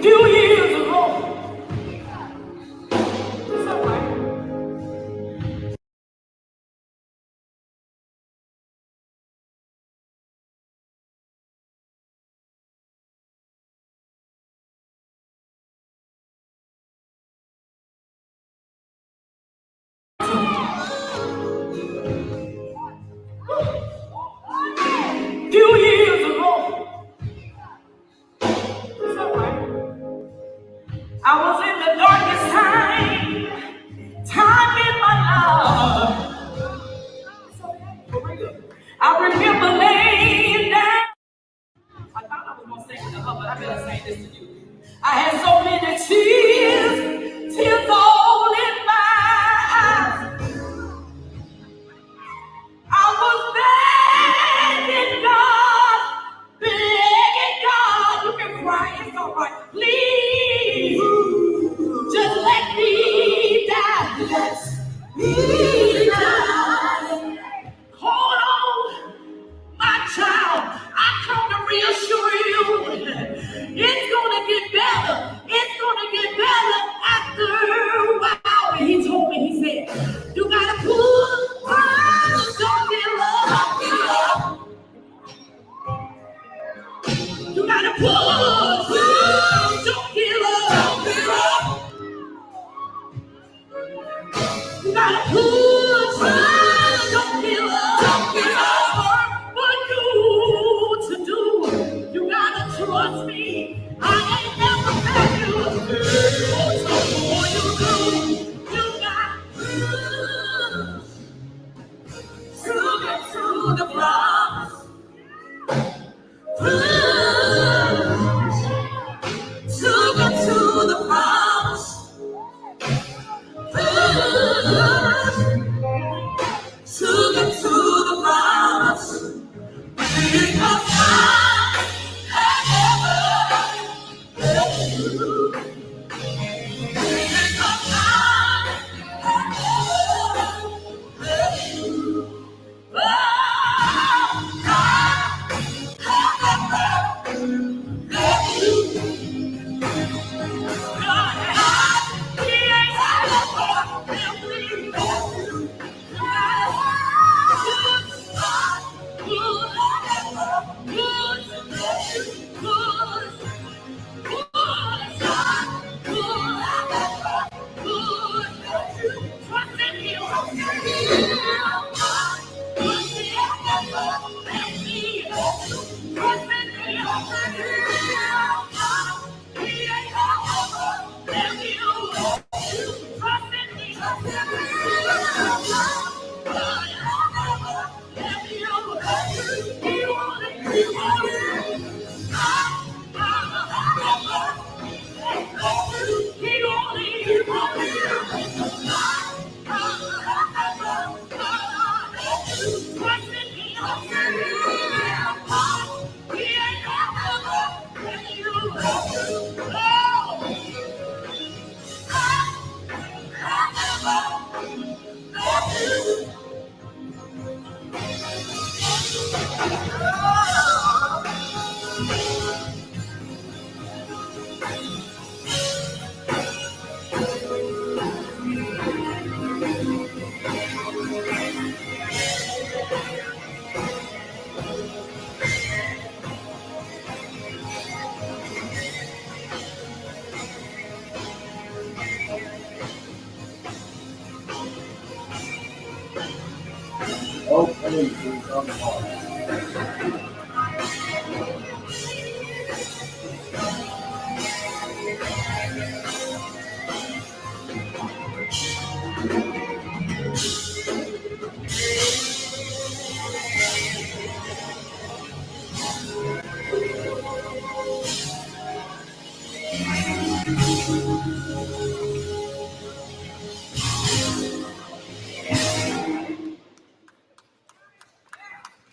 Few years ago, somewhere, few years ago, somewhere, I was in the darkest time in my life. I remember laying down. I thought I was gonna sing to her, but I better say this to you. I had so many tears all in my eyes. I was begging God. You can cry, it's all right. Please, just let me die. Let me die. Hold on, my child. I come to reassure you. It's gonna get better. It's gonna get better after a while. And he told me, he said, you gotta pull on, don't give up. You gotta pull, don't give up. You gotta push, don't give up. For you to do, you gotta trust me. I ain't never met you. So before you do, you got to get to the promise. To get to the promise. To get to the promise. Because I have never let you. Because I have never let you. Oh, God have never let you. God, He ain't never let me let you.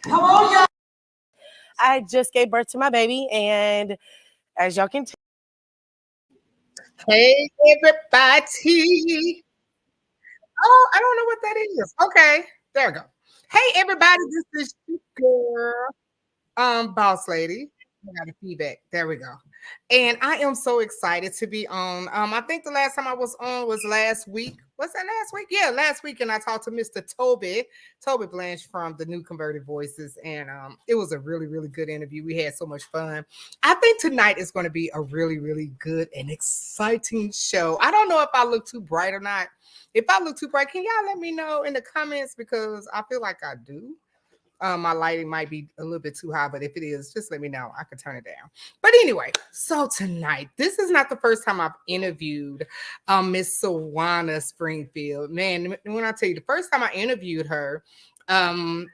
Come on, y'all. I just gave birth to my baby, and as y'all can tell. Hey, everybody. Oh, I don't know what that is. Okay, there we go. Hey, everybody, this is your girl, Boss Lady, I got a feedback. There we go. And I am so excited to be on. I think the last time I was on was last week. Was that last week? Yeah, last week. And I talked to Mr. Toby Blanche from the New Converted Voices. And it was a really, really good interview. We had so much fun. I think tonight is going to be a really, really good and exciting show. I don't know if I look too bright or not. If I look too bright, can y'all let me know in the comments? Because I feel like I do. My lighting might be a little bit too high, but if it is, just let me know. I can turn it down. But anyway, so tonight, this is not the first time I've interviewed Miss Sjuwana Springfield. Man, when I tell you, the first time I interviewed her,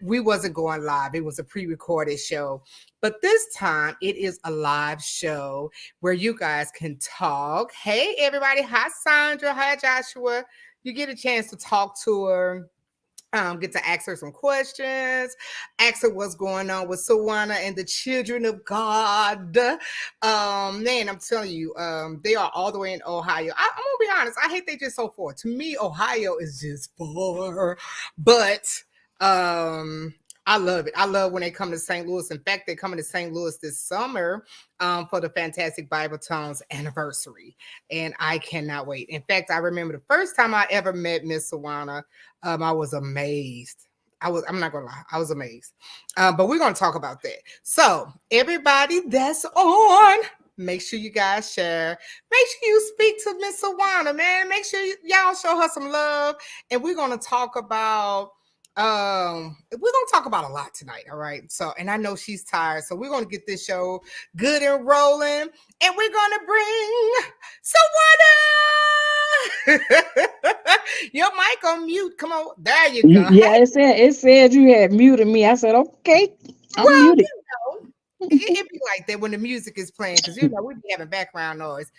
we wasn't going live. It was a pre-recorded show. But this time, it is a live show where you guys can talk. Hey, everybody. Hi, Sandra. Hi, Joshua. You get a chance to talk to her. Get to ask her some questions, ask her what's going on with Sjuwana and the children of God. Man, I'm telling you, they are all the way in Ohio. I'm gonna be honest, I hate they just so far. To me, Ohio is just far, but I love it. I love when they come to St. Louis. In fact, they're coming to St. Louis this summer for the Fantastic Bible Tones anniversary. And I cannot wait. In fact, I remember the first time I ever met Miss Sjuwana, I was amazed. I'm not gonna lie, I was amazed. But we're gonna talk about that. So everybody that's on, make sure you guys share. Make sure you speak to Miss Sjuwana, man. Make sure y'all show her some love. And we're gonna talk about we're gonna talk about a lot tonight, all right? So, and I know she's tired, so we're gonna get this show good and rolling, and we're gonna bring Sjuwana. Your mic on mute. Come on, there you go. Yeah, it said you had muted me. I said, okay, I'm muted. It be like that when the music is playing, because we be having background noise.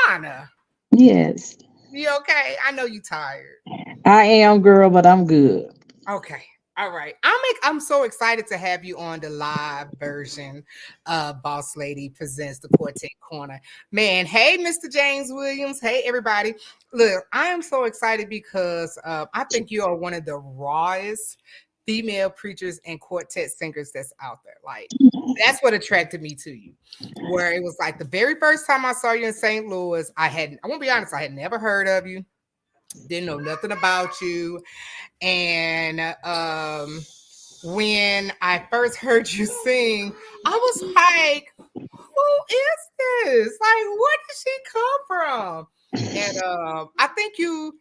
Sjuwana, Yes, you okay? I know you tired. I am, girl, but I'm good. Okay. All right. I'm so excited to have you on the live version of Boss Lady Presents the Quartet Corner. Man, hey, Mr. James Williams. Hey, everybody. Look, I am so excited because I think you are one of the rawest female preachers and quartet singers that's out there. Like, that's what attracted me to you. Where it was like the very first time I saw you in St. Louis, I won't be honest, I had never heard of you, didn't know nothing about you. And when I first heard you sing, I was like, who is this? Like, where did she come from? And I think do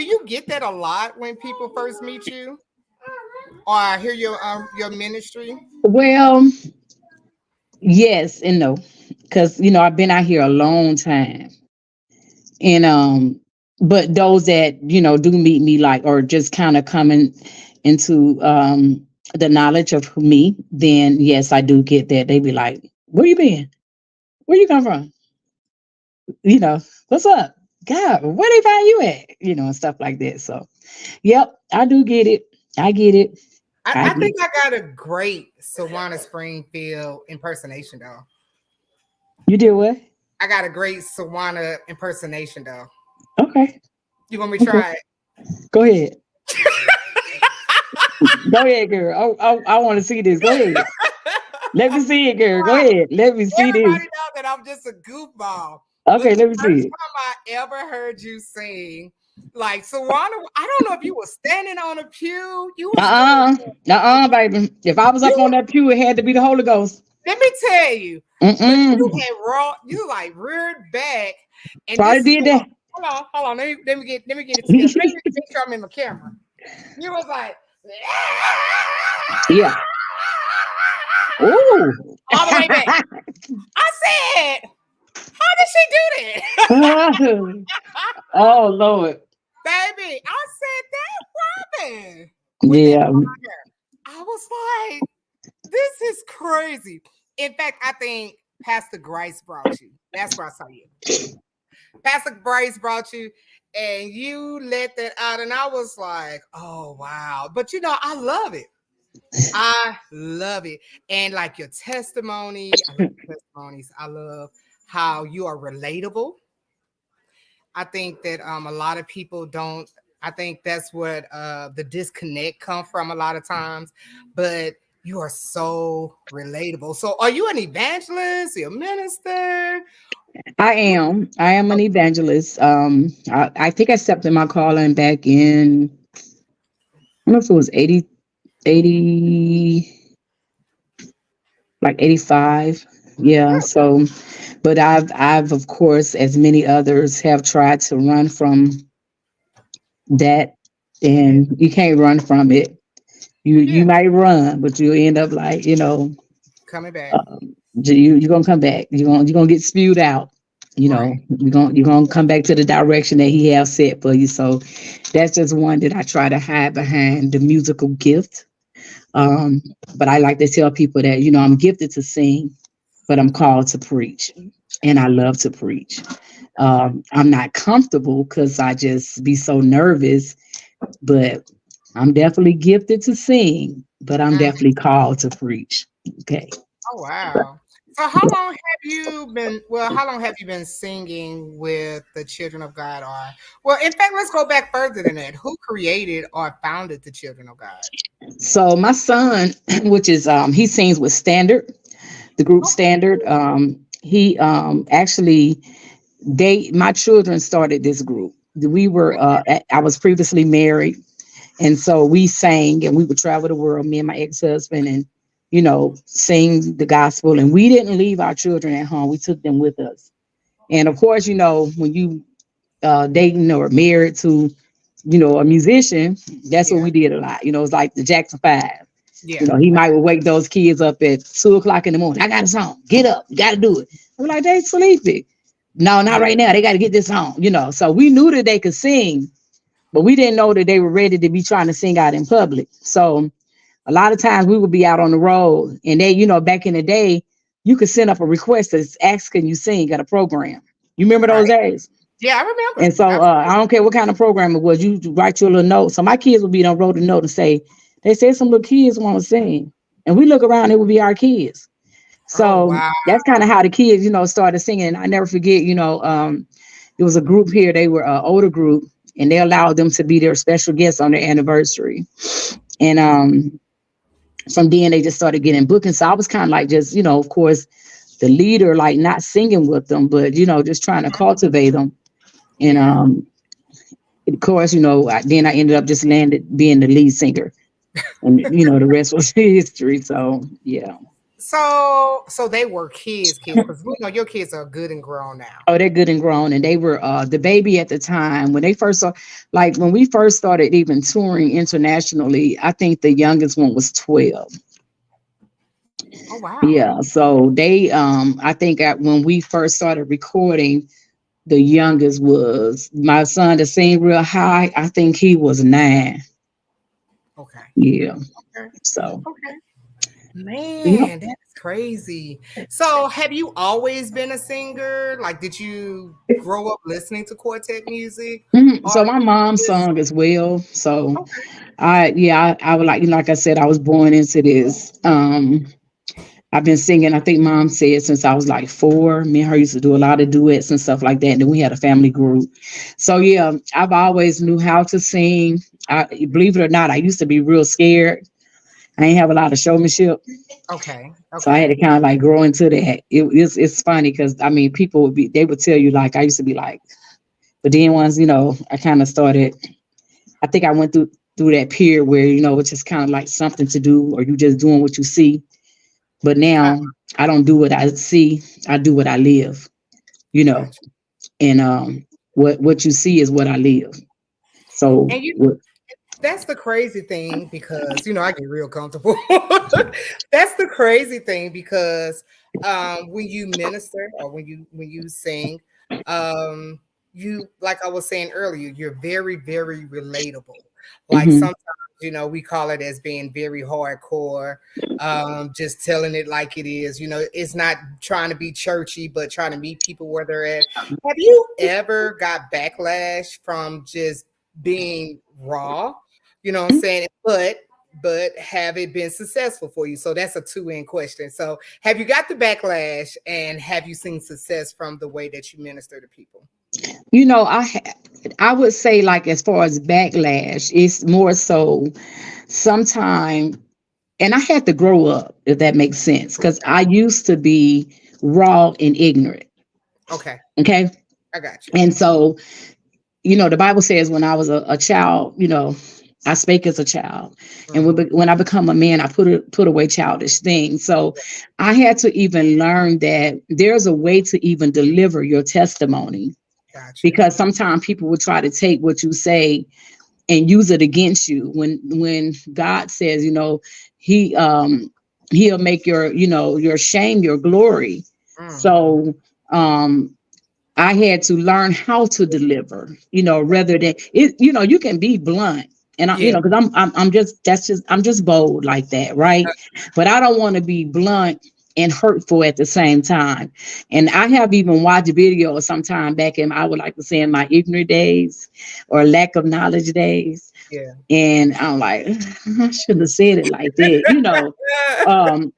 you get that a lot when people first meet you or hear your ministry? Well, yes and no, because I've been out here a long time, and but those that do meet me, like, or just kind of coming into the knowledge of me, then yes, I do get that. They be like, where you been? Where you come from? What's up? God, where they find you at? And stuff like that. So, yep, I do get it. I get it. I think I got a great Sjuwana Springfield impersonation, though. You did what? I got a great Sjuwana impersonation, though. Okay. You want me to try it? Go ahead. Go ahead, girl. I want to see this. Go ahead. Let me see it, girl. Go ahead. Let me see Everybody this. know that I'm just a goofball. Okay, let me see it. The first time I ever heard you sing, like Sjuwana, I don't know if you were standing on a pew. You was baby. If I was up on that pew, it had to be the Holy Ghost. Let me tell you, but you had you like reared back, and probably did that. Hold on. Let me get it together. Make sure I'm in the camera. You was like, yeah. Ooh. All the way back. I said, how did she do that? Oh Lord. Baby, I said that Robin. Yeah. I was like, this is crazy. In fact, I think Pastor Grice brought you. That's where I saw you. Pastor Grice brought you, and you let that out, and I was like, oh wow. But I love it. I love it. And like your testimony, I love your testimonies. I love how you are relatable. I think that a lot of people don't. I think that's what the disconnect come from a lot of times. But You are so relatable. So, are you an evangelist? You're a minister? I am an evangelist. I think I stepped in my calling back in, I don't know if it was 80, like 85. Yeah. So, but I've of course, as many others, have tried to run from that, and you can't run from it. You Yeah, might run, but you end up like, coming back. um, you're gonna come back. You're gonna get spewed out. Right. You're gonna come back to the direction that he has set for you. So that's just one that I try to hide behind the musical gift. Um, but I like to tell people that, I'm gifted to sing, but I'm called to preach. And I love to preach. I'm not comfortable because I just be so nervous, but I'm definitely gifted to sing, but I'm Mm. definitely called to preach. Okay. Oh, wow. So, how long have you been? Well, how long have you been singing with the Children of God? Or, well, in fact, let's go back further than that. Who created or founded the Children of God? So my son, which is he sings with Standard, the group Okay. Standard. He actually they my children started this group. We were I was previously married, and so we sang and we would travel the world, me and my ex-husband, and sing the gospel. And we didn't leave our children at home. We took them with us. And of course, when you dating or married to, a musician, that's what Yeah. we did a lot. It's like the Jackson Five. Yeah. He might wake those kids up at 2 o'clock in the morning. I got a song. Get up. You got to do it. I'm like, they sleepy. No, not Yeah. right now. They got to get this song. So we knew that they could sing, but we didn't know that they were ready to be trying to sing out in public. So a lot of times we would be out on the road, and they, back in the day, you could send up a request that's asking you sing at a program. You remember those Right. days? Yeah, I And remember. so I don't care what kind of program it was. You write your little note. So my kids would be on wrote a note and say, they said some little kids want to sing. And we look around, it would be our kids. Oh, So wow. that's kind of how the kids, started singing. And I never forget, there was a group here. They were an older group, and they allowed them to be their special guests on their anniversary. And from then they just started getting bookings. So I was kind of like just, of course, the leader, like not singing with them, but, just trying to cultivate them. And Yeah. of course, then I ended up just landed being the lead singer, and the rest was history. So yeah. So they were kids, because we know your kids are good and grown now. Oh, they're good and grown, and they were the baby at the time when they first saw, like when we first started even touring internationally. I think the youngest one was 12. Oh, wow. Yeah, so they I think when we first started recording, the youngest was my son to sing real high. I think he was 9. Okay. Yeah, Okay. so Okay. yeah. Man, that's crazy. So, have you always been a singer? Like, did you grow up listening to quartet music? Mhm. Or So my mom just sung as well. So okay. I would like I said, I was born into this. I've been singing, I think mom said, since I was like 4. Me and her used to do a lot of duets and stuff like that. And then we had a family group. So yeah, I've always knew how to sing. Believe it or not, I used to be real scared. I ain't have a lot of showmanship. Okay. So I had Okay. to kind of like grow into that. It's funny because I mean people they would tell you, like I used to be like, but then once, I kind of started, I think I went through that period where, it's just kind of like something to do, or you just doing what you see. But Uh, now I don't do what I see. I do what I live, you know. gotcha. And what you see is what I live. So And what that's the crazy thing, because I get real comfortable. That's the crazy thing, because when you minister, or when you sing, um you, like I was saying earlier, you're very, very relatable. Like, mhm. sometimes, we call it as being very hardcore, just telling it like it is. It's not trying to be churchy, but trying to meet people where they're at. Have you ever got backlash from just being raw? You know what I'm saying? But have it been successful for you? So that's a two-end question. So have you got the backlash, and have you seen success from the way that you minister to people? You know, I would say, like, as far as backlash, it's more so sometime And I had to grow up, if that makes sense, because I used to be raw and ignorant. Okay. Okay. I got you. And so, the Bible says when I was a child, I spake as a child. And when I become a man, I put away childish things. So I had to even learn that there's a way to even deliver your testimony, Got you. because sometimes people will try to take what you say and use it against you. When God says, he he'll make your shame your glory. So I had to learn how to deliver, rather than it. You can be blunt, and Yeah. because I'm just bold like that, right? But I don't want to be blunt and hurtful at the same time. And I have even watched videos sometime back in, I would like to say, in my ignorant days or lack of knowledge days. Yeah. And I'm like, I shouldn't have said it like that,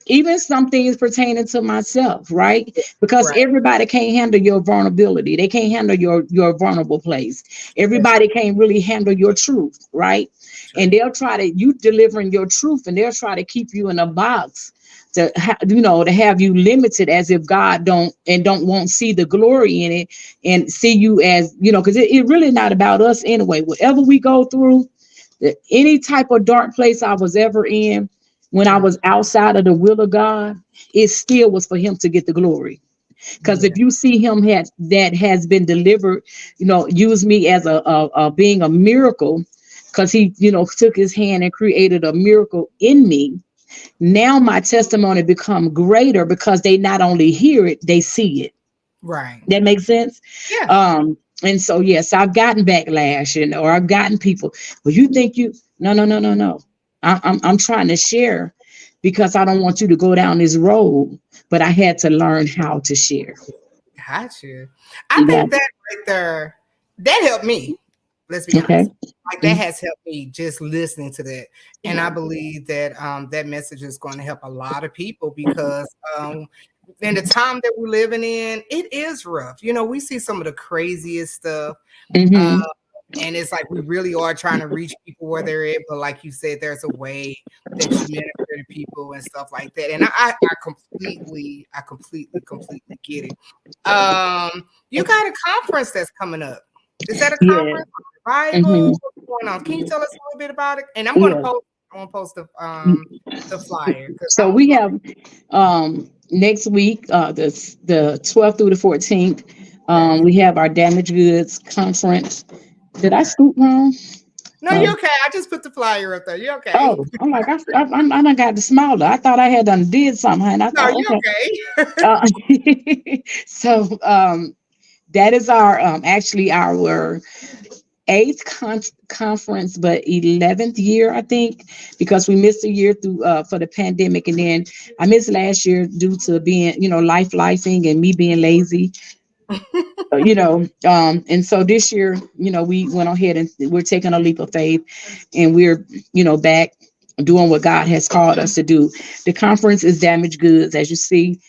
even some things pertaining to myself, right? Because Right. everybody can't handle your vulnerability. They can't handle your vulnerable place. Everybody can't really handle your truth, right? And they'll try to, you delivering your truth, and they'll try to keep you in a box to have you limited, as if God don't won't see the glory in it and see you as, because it really not about us anyway. Whatever we go through, any type of dark place I was ever in, when I was outside of the will of God, it still was for him to get the glory. Because if you see him that has been delivered, use me as a being a miracle, because he, took his hand and created a miracle in me. Now my testimony become greater because they not only hear it, they see it. Right. That makes sense. Yeah. And so, yes, I've gotten backlash, or I've gotten people, well, you think no. I'm trying to share, because I don't want you to go down this road, but I had to learn how to share. Got you. I think that right there, that helped me. Let's be Okay. honest. Like, that has helped me just listening to that. And I believe that that message is going to help a lot of people, because in the time that we're living in, it is rough. We see some of the craziest stuff. Mm-hmm. And it's like we really are trying to reach people where they're at. But like you said, there's a way that you minister to people and stuff like that. And I completely get it. You got a conference that's coming up. Is that a Yeah. conference? Revival? Mm-hmm. What's going on? Can you tell us a little bit about it? And I'm Yeah. gonna post the flyer, because So we have next week, the 12th through the 14th, we have our damaged goods conference. Did I scoop wrong? No, you're okay. I just put the flyer up there. You're okay. Oh, I'm like, I done got the smaller. I thought I had done did something, and I No, thought, you're okay. okay. So that is our actually our eighth conference, but 11th year, I think, because we missed a year through for the pandemic, and then I missed last year due to being, lifing and me being lazy. And so this year, we went ahead and we're taking a leap of faith, and we're, back doing what God has called us to do. The conference is damaged goods, as you see.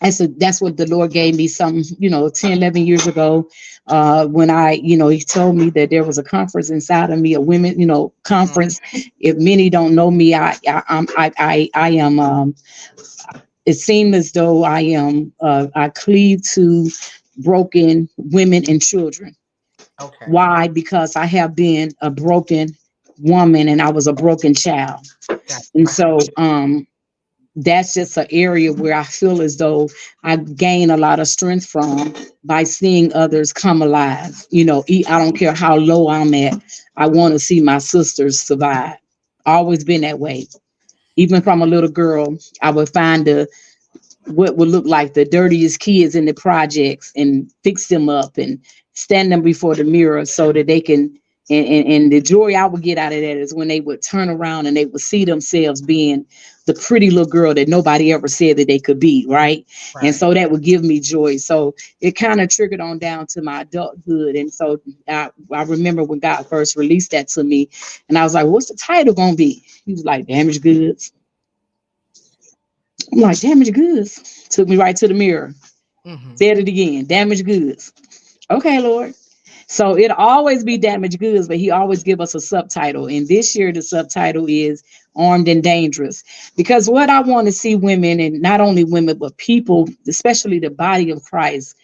That's what the Lord gave me some, 10, 11 years ago, when he told me that there was a conference inside of me, a women, conference. If many don't know me, I am, it seemed as though I cleave to broken women and children. Okay. Why? Because I have been a broken woman, and I was a broken child. And so, that's just an area where I feel as though I gain a lot of strength from, by seeing others come alive. I don't care how low I'm at. I want to see my sisters survive. Always been that way. Even from a little girl, I would find what would look like the dirtiest kids in the projects and fix them up and stand them before the mirror so that they can. And the joy I would get out of that is when they would turn around and they would see themselves being the pretty little girl that nobody ever said that they could be, right? And so that would give me joy. So it kind of triggered on down to my adulthood. And so I remember when God first released that to me, and I was like, what's the title gonna be? He was like, Damaged Goods. I'm like, Damaged Goods. Took me right to the mirror. Said it again, Damaged Goods. Okay, Lord. So it'll always be damaged goods, but he always give us a subtitle. And this year the subtitle is Armed and Dangerous. Because what I want to see women, and not only women, but people, especially the body of Christ,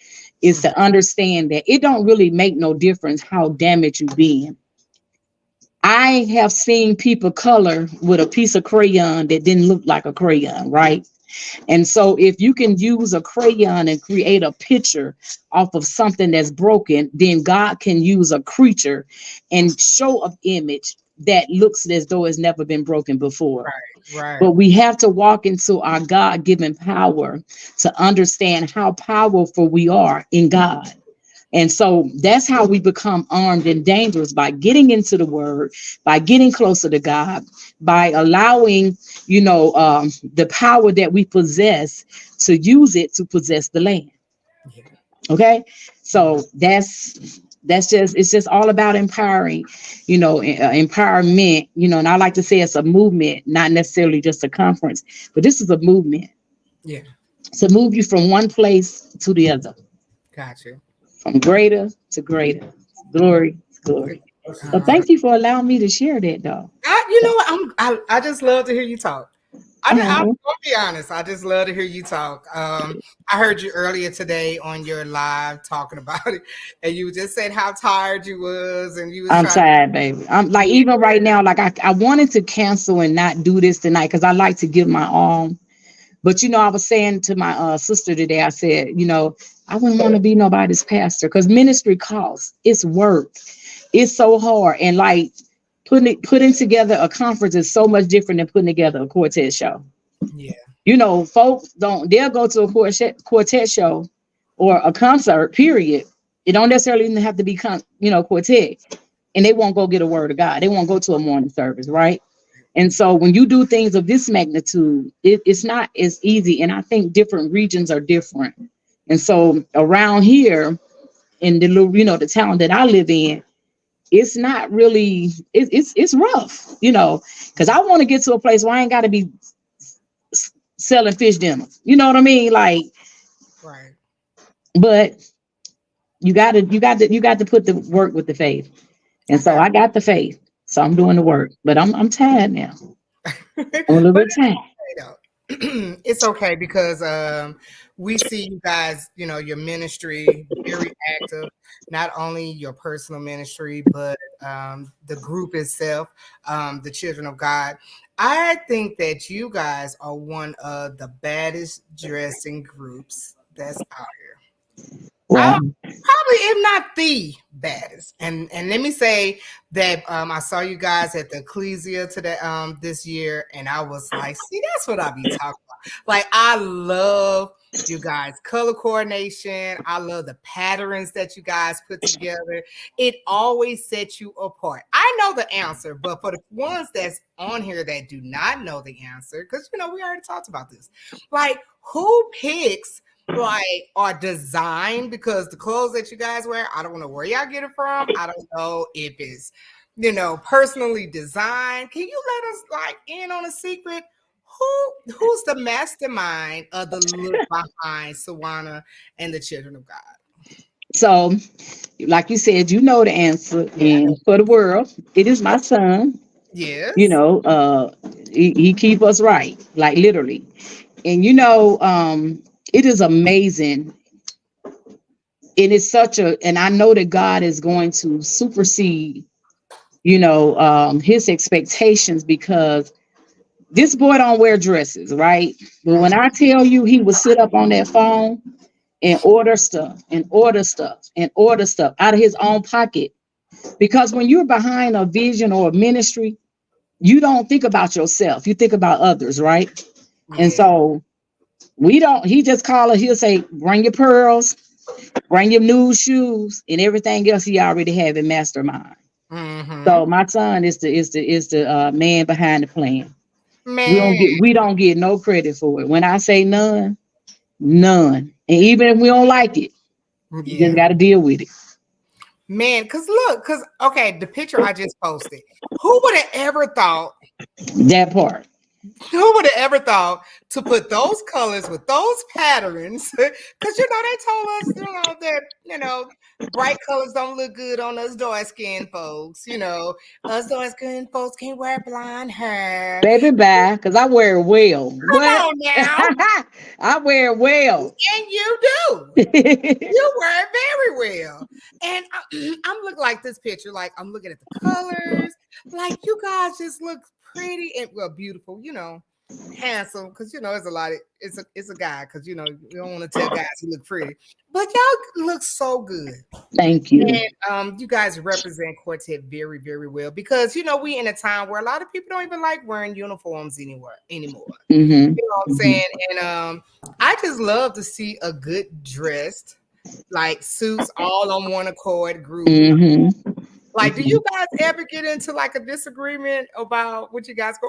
is to understand that it don't really make no difference how damaged you've been. I have seen people color with a piece of crayon that didn't look like a crayon, right? And so if you can use a crayon and create a picture off of something that's broken, then God can use a creature and show an image that looks as though it's never been broken before. Right. But we have to walk into our God-given power to understand how powerful we are in God. And so that's how we become armed and dangerous, by getting into the word, by getting closer to God, by allowing, the power that we possess to use it to possess the land. Yeah. Okay. So it's just all about empowering, empowerment, and I like to say it's a movement, not necessarily just a conference, but this is a movement. Yeah. To move you from one place to the other. Gotcha. From greater to greater, glory to glory. So thank you for allowing me to share that, though. I just love to hear you talk. I'm gonna be honest. I just love to hear you talk. I heard you earlier today on your live talking about it, and you just said how tired you was, and you was. I'm tired, baby. I'm like, even right now, like I wanted to cancel and not do this tonight because I like to give my all. But I was saying to my sister today, I said, I wouldn't want to be nobody's pastor because ministry costs. It's work. It's so hard. And like putting together a conference is so much different than putting together a quartet show. Yeah. Folks they'll go to a quartet show or a concert, period. It don't necessarily even have to be quartet. And they won't go get a word of God. They won't go to a morning service, right? And so when you do things of this magnitude, it's not as easy. And I think different regions are different. And so around here in the little, the town that I live in, it's not really, it's rough, because I want to get to a place where I ain't got to be selling fish dinners. You know what I mean? Like, right. But you got to put the work with the faith. And so I got the faith. So I'm doing the work, but I'm tired now. I'm a little bit tired. It's okay because we see you guys, your ministry very active, not only your personal ministry, but the group itself, the Children of God. I think that you guys are one of the baddest dressing groups that's out here. Wow. Probably, if not the baddest. And let me say that I saw you guys at the Ecclesia today this year, and I was like, see, that's what I be talking about. Like, I love you guys' color coordination. I love the patterns that you guys put together. It always sets you apart. I know the answer, but for the ones that's on here that do not know the answer, because we already talked about this. Like, who picks or designed, because the clothes that you guys wear, I don't know where y'all get it from. I don't know if it's personally designed. Can you let us in on a secret? Who's the mastermind of the look behind Sjuwana and the Children of God? So, like you said, the answer. And for the world, it is my son. Yes. He keep us right, like literally. And it is amazing. It is and I know that God is going to supersede, his expectations, because this boy don't wear dresses, right? But when I tell you, he would sit up on that phone and order stuff and order stuff and order stuff out of his own pocket. Because when you're behind a vision or a ministry, you don't think about yourself. You think about others, right? Yeah. And so he just call us, he'll say, bring your pearls, bring your new shoes, and everything else he already have in mastermind. Mm-hmm. So my son is the man behind the plan. Man. We don't get no credit for it. When I say none. And even if we don't like it, you just got to deal with it. Man, okay, the picture I just posted, who would have ever thought that part? Who would have ever thought to put those colors with those patterns? Because they told us, that bright colors don't look good on us dark skinned folks. Us dark skinned folks can't wear blonde hair. Baby, bye, because I wear it well. Come What? on now, I wear it well. and you do. You wear it very well. And I'm looking like this picture, like I'm looking at the colors, like you guys just look pretty and beautiful, handsome, because it's a lot of it's a guy, because you don't want to tell guys who look pretty, but y'all look so good. Thank you. And you guys represent Quartet very, very well, because we in a time where a lot of people don't even like wearing uniforms anymore. Mm-hmm. You know what I'm saying? And I just love to see a good dressed, like suits all on one accord group. Mm-hmm. Like, do you guys ever get into like a disagreement about what you guys go?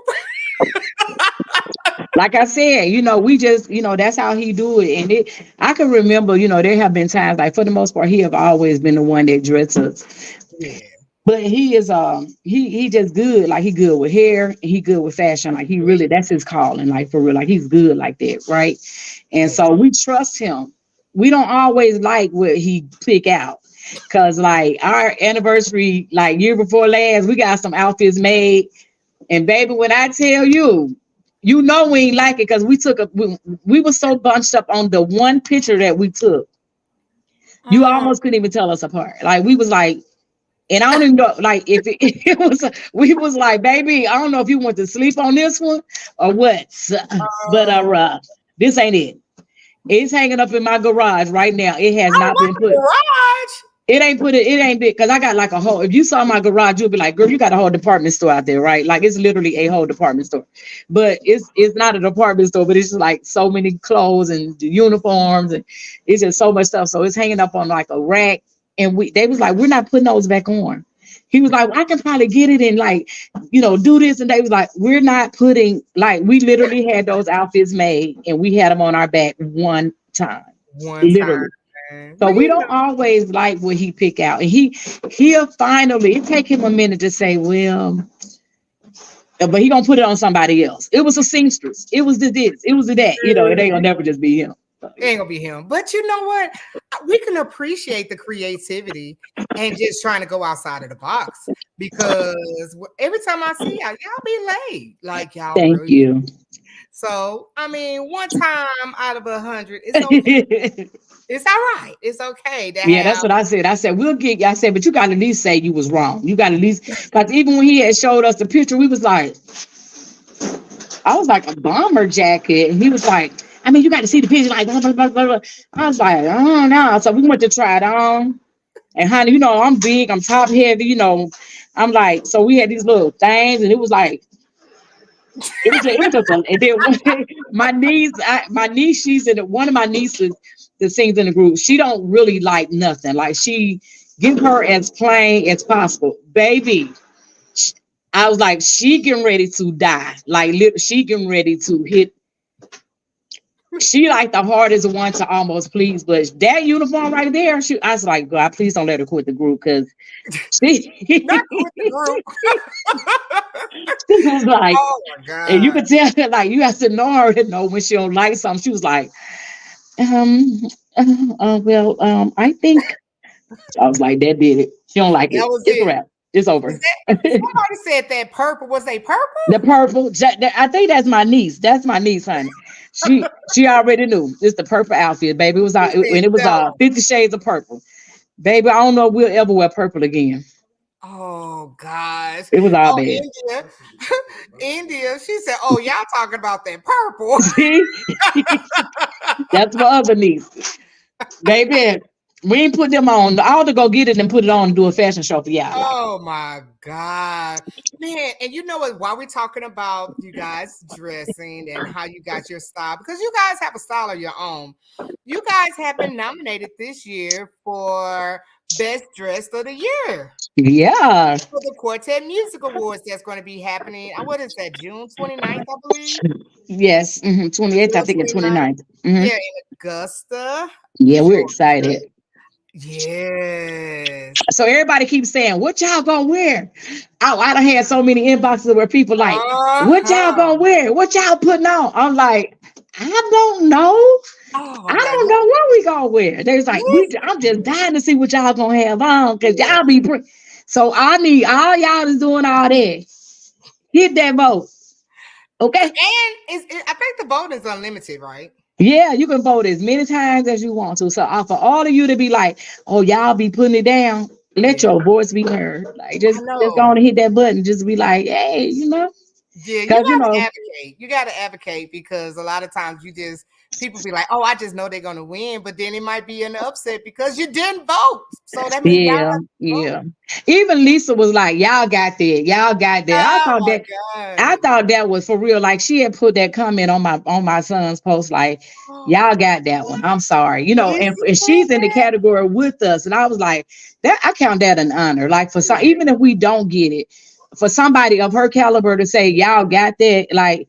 Like I said, we just, that's how he do it. And I can remember, there have been times, like for the most part, he have always been the one that dresses. Yeah. But he is he just good. Like he good with hair, he good with fashion. Like he really, that's his calling, like for real. Like he's good like that, right? And so we trust him. We don't always like what he pick out. Cause like our anniversary, like year before last, we got some outfits made. And baby, when I tell you, we ain't like it, because we were so bunched up on the one picture that we took. You almost couldn't even tell us apart. Like we was like, and I don't even know, like if it was, we was like, baby, I don't know if you want to sleep on this one or what, but this ain't it. It's hanging up in my garage right now. It has not been put. Garage. It ain't big, because I got like a whole, if you saw my garage, you'll be like, girl, you got a whole department store out there, right? Like it's literally a whole department store. But it's not a department store, but it's just like so many clothes and uniforms, and it's just so much stuff. So it's hanging up on like a rack. And they was like, we're not putting those back on. He was like, I can probably get it and like, do this. And they was like, we're not putting, like, we literally had those outfits made and we had them on our back one time. Literally. So we don't always like what he pick out. And he'll finally, it take him a minute to say, well, but he gonna put it on somebody else. It was a seamstress. It was the this. It was the that. It ain't gonna never just be him. It ain't gonna be him. But you know what? We can appreciate the creativity and just trying to go outside of the box, because every time I see y'all be late. Like y'all. Thank really you. So I mean, one time out of 100, it's okay. It's all right. It's okay. That's what I said. I said, we'll get you. I said, but you got to at least say you was wrong. You got to at least, because even when he had showed us the picture, we was like, I was like a bomber jacket. And he was like, I mean, you got to see the picture, like, blah, blah, blah, blah, blah. I was like, oh, no. So we went to try it on. And honey, I'm big, I'm top heavy, I'm like, so we had these little things, and it was like, it was and then my niece, she's in one of my nieces that sings in the group. She don't really like nothing. Like she give her as plain as possible, baby. I was like, she getting ready to die. Like she getting ready to hit. She like the hardest one to almost please, but that uniform right there, I was like, God, please don't let her quit the group, because she not quit the group. She was like, oh my God. And you could tell her, like, you have to know her to know when she don't like something. She was like, I think. I was like, that did it. She don't like it. It's a wrap. It's over. Somebody said that purple. Was they purple? The purple. I think that's my niece. That's my niece, honey. She already knew. It's the purple outfit, baby. It was and it was 50 Shades of Purple. Baby, I don't know if we'll ever wear purple again. Oh gosh. It was all bad. India. She said, oh, y'all talking about that purple. See? That's my other niece. Baby, we ain't put them on. I ought to go get it and put it on and do a fashion show for y'all. Oh my God. Man, and you know what? While we're talking about you guys dressing and how you got your style, because you guys have a style of your own. You guys have been nominated this year for Best Dressed of the Year. Yeah. For the Quartet Music Awards that's going to be happening. What is that, June 29th, I believe? Yes. 28th, I think, and 29th. Yeah, in Augusta. Yeah, we're excited. Yes. So everybody keeps saying, what y'all gonna wear? I done had so many inboxes where people like, what y'all Uh-huh. gonna wear? What y'all putting on? I'm like, I don't know. Oh I my don't God. know what we gonna wear. There's like, I'm just Listen. dying to see what y'all gonna have on because Yeah. y'all be so I need all y'all is doing all that. Hit that vote. Okay. I think the vote is unlimited, right? Yeah, you can vote as many times as you want to. So for all of you to be like, oh, y'all be putting it down, let Yeah. your voice be heard. Like I just go know. on and hit that button. Just be like, hey, Yeah, you because gotta advocate. You gotta advocate because a lot of times people be like, "Oh, I just know they're gonna win," but then it might be an upset because you didn't vote. So that means y'all yeah, have to vote. yeah. Even Lisa was like, y'all got that, y'all got that. Oh my I God. thought that was for real. Like she had put that comment on my son's post, like, Oh, y'all got that one. I'm sorry, did and she say she's in the that? category with us. And I was like, that I count that an honor. Like for some, Yeah, even if we don't get it, for somebody of her caliber to say, y'all got that, like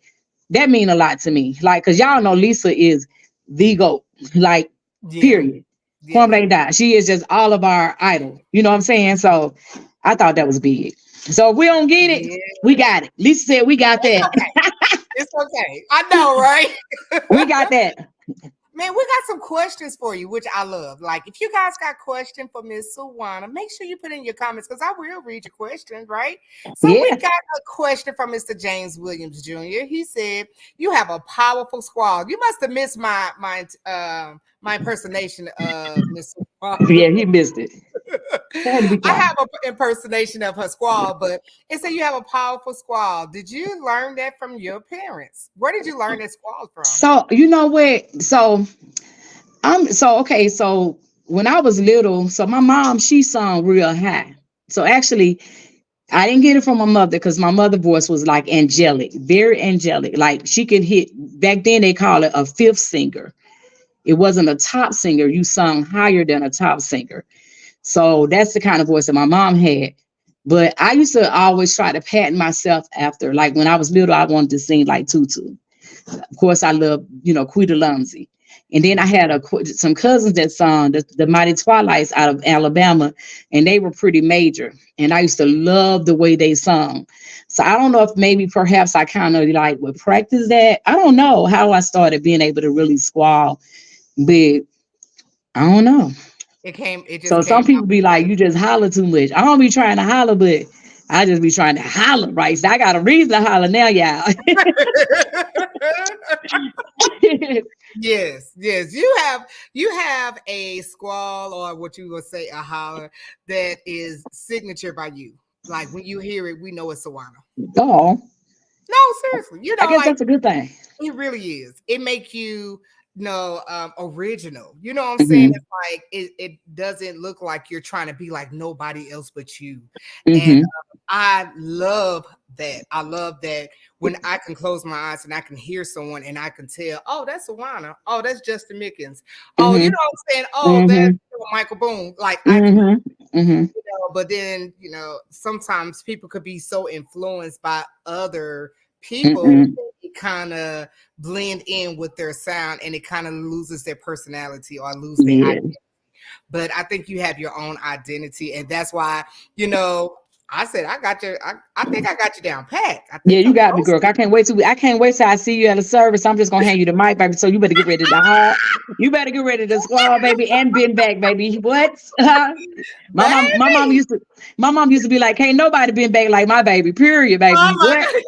that mean a lot to me. Like, cause y'all know Lisa is the GOAT. Like, yeah, period. yeah, Kwame ain't die. She is just all of our idol. You know what I'm saying? So I thought that was big. So if we don't get it, yeah. we got it. Lisa said we got It's that. okay. It's okay. I know, We right? got that. Man, we got some questions for you, which I love. Like, if you guys got questions for Miss Sjuwana, make sure you put in your comments because I will read your questions, right? So we Yeah. got a question from Mr. James Williams Jr. He said, "You have a powerful squad." You must have missed my impersonation of Miss Sjuwana. Yeah, he missed it. That had to be I quiet. have an impersonation of her squad, but it said you have a powerful squad. Did you learn that from your parents? Where did you learn that squad from? So you know what? So when I was little, so my mom, she sung real high. So actually I didn't get it from my mother because my mother's voice was like angelic, very angelic. Like she could hit back then they call it a fifth singer. It wasn't a top singer. You sung higher than a top singer. So that's the kind of voice that my mom had. But I used to always try to patent myself after. Like when I was little, I wanted to sing like Tutu. Of course, I love, Quita Lumsey. And then I had some cousins that sung the Mighty Twilights out of Alabama, and they were pretty major. And I used to love the way they sung. So I don't know if maybe perhaps I kind of like would practice that. I don't know how I started being able to really squall, but I don't know. It just So came some people out. be like, you just holler too much. I don't be trying to holler, but I just be trying to holler, right? So I got a reason to holler now, y'all. Yes, yes. You have a squall or what you would say a holler that is signature by you. Like when you hear it, we know it's Sjuwana. Oh, No, seriously. I guess Like that's a good thing. it really is. It make you original. You know what I'm saying? Hmm. It's like it doesn't look like you're trying to be like nobody else but you. And Hmm. I love that. I love that when I can close my eyes and I can hear someone and I can tell, oh, that's Sjuwana. Oh, that's Justin Mickens. Oh, you Hmm. know what I'm saying? Oh, that's Hmm. Michael Boone. Like I can, Hmm. Hmm. but then, sometimes people could be so influenced by other people, Hmm. it kind of blend in with their sound and it kind of loses their personality or lose their Yeah. identity. But I think you have your own identity, and that's why, you know, I said I got you. I think I got you down pat. I Yeah, think you I'm got me, close girl. to I can't wait till I see you at a service. I'm just gonna hand you the mic, baby. So you better get ready to haul. You better get ready to squall, baby, and bend back, baby. What? you. My mom Baby. used to be like, "Can't nobody bend back like my baby." Period, Oh baby. my What? God.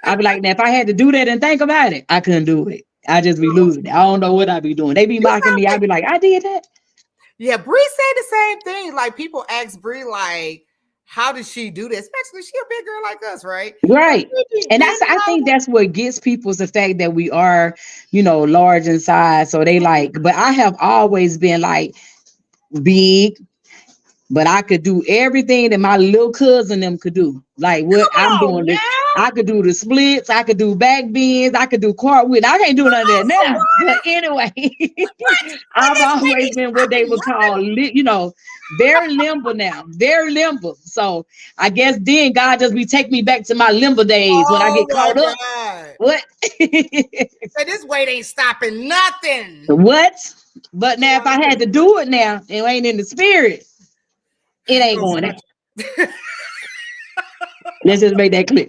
I'd be like, now if I had to do that and think about it, I couldn't do it. I just be losing it. I don't know what I be doing. They be You mocking sound me. I'd like be like, I did that. yeah, Bree said the same thing. Like people ask Bree, like, how does she do this? Especially she a big girl like us, right? So Right. she be And bending I think over. that's what gets people is the fact that we are, large in size. So they like, but I have always been like big, but I could do everything that my little cousin them could do. Like what Come I'm on doing. now. I could do the splits. I could do back bends. I could do cartwheel. I can't do none of that now. Sjuwana. But anyway, What? But I've this lady always ain't been what they stopping would call, nothing. very limber now. Very limber. So I guess then God just be take me back to my limber days when I Oh get my caught up. God. What? But this weight ain't stopping nothing. What? But now, if I had to do it now, it ain't in the spirit. It ain't going there. Let's just make that clear.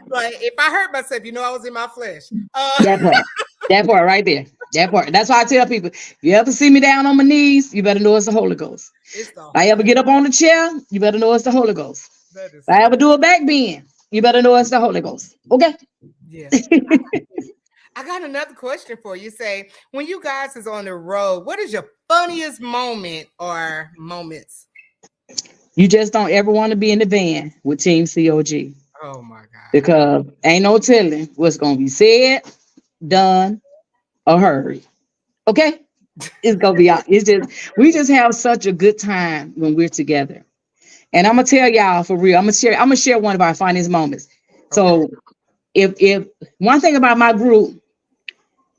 Like if I hurt myself, I was in my flesh. That part right there. That part. That's why I tell people, if you ever see me down on my knees, you better know it's the Holy Ghost. If I ever get up on the chair, you better know it's the Holy Ghost. If I ever do a back bend, you better know it's the Holy Ghost. Okay? Yeah. I got another question for you. Say, when you guys is on the road, what is your funniest moment or moments? You just don't ever want to be in the van with Team COG. Oh my God. Because ain't no telling what's going to be said, done, or heard. Okay? It's going to be out. We just have such a good time when we're together. And I'm going to tell y'all for real, I'm going to share one of our funniest moments. Okay. So if one thing about my group,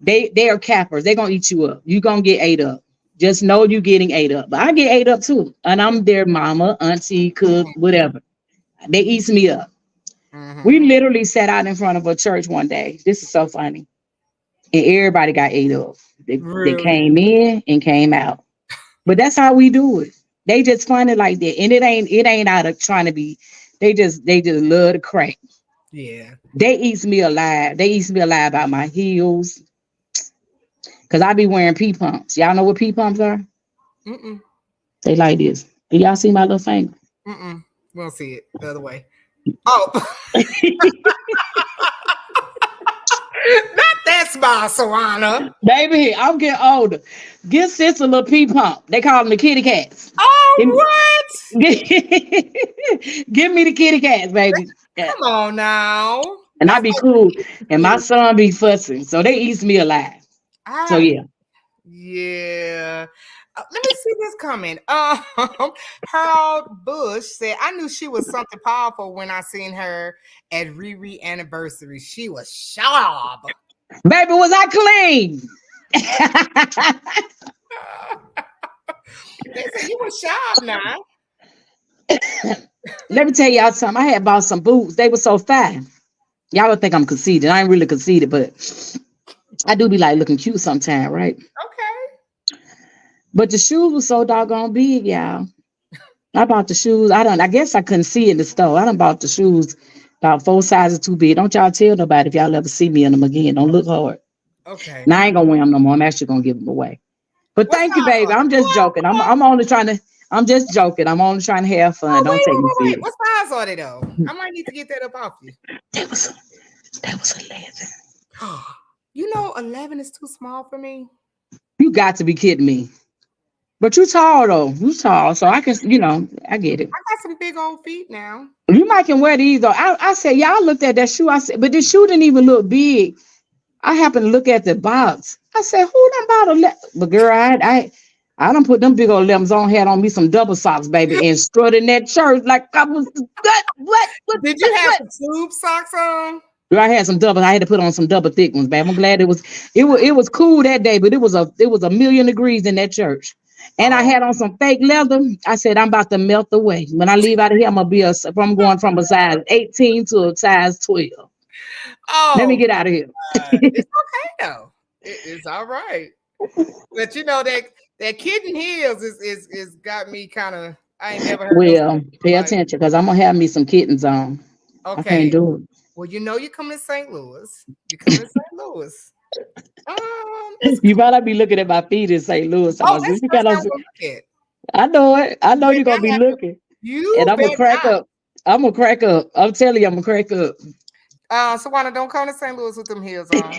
they are cappers. They're going to eat you up. You're going to get ate up. Just know you're getting ate up. But I get ate up too. And I'm their mama, auntie, cook, whatever. They eat me up. Mm-hmm. We literally sat out in front of a church one day. This is so funny. And everybody got ate up. They came in and came out. But that's how we do it. They just funny like that. And it ain't out of trying to be. They just love to crack. Yeah. They eat me alive. They eat me alive out my heels. Cause I be wearing pee pumps. Y'all know what pee pumps are? Mm-mm. They like this. Do y'all see my little finger? Mm-mm. We don't see it the other way. Oh. Not that small, Sjuwana. Baby, I'm getting older. Give sis a little pee pump. They call them the kitty cats. Oh, what? Give me the kitty cats, baby. Come on now. And I be cool. And my son be fussing. So they eat me alive. So yeah. Yeah. Let me see this comment. Harold Bush said, I knew she was something powerful when I seen her at Riri anniversary. She was sharp. Baby, was I clean? They said you was sharp now. Let me tell y'all something. I had bought some boots. They were so fine. Y'all would think I'm conceited. I ain't really conceited, but I do be like looking cute sometime, right? Okay. But the shoes were so doggone big, y'all. I bought the shoes. I guess I couldn't see in the store. I done bought the shoes about 4 sizes too big. Don't y'all tell nobody if y'all ever see me in them again. Don't look hard. Okay. Now I ain't gonna wear them no more. I'm actually gonna give them away. But thank you, baby. I'm just joking. I'm only trying to. I'm just joking. I'm only trying to have fun. Don't take me serious. What size are they though? I might need to get that up off you. That was 11. 11 is too small for me. You got to be kidding me. But you tall though. You tall, so I can. I get it. I got some big old feet now. You might can wear these though. I said, y'all looked at that shoe. I said, but this shoe didn't even look big. I happened to look at the box. I said, who done bought 11? But girl, I done put them big old 11s on, had on me some double socks, baby, and strut in that church like I was what? Did you have tube socks on? Girl, I had some double. I had to put on some double thick ones, baby. I'm glad it was cool that day, but it was a million degrees in that church. And I had on some fake leather. I said, I'm about to melt away. When I leave out of here, I'm going from a size 18 to a size 12. Oh, let me get out of here. It's okay though. It's all right. But that kitten heels is got me kind of. I ain't never heard. Well, pay attention because I'm gonna have me some kittens on. Okay. I can't do it. Well, you come to St. Louis. You come to St. Louis. You better be looking at my feet in St. Louis. I know it. I know you're gonna be looking. And I'm gonna crack up. I'm telling you, I'm gonna crack up. Sjuwana, don't come to St. Louis with them heels on.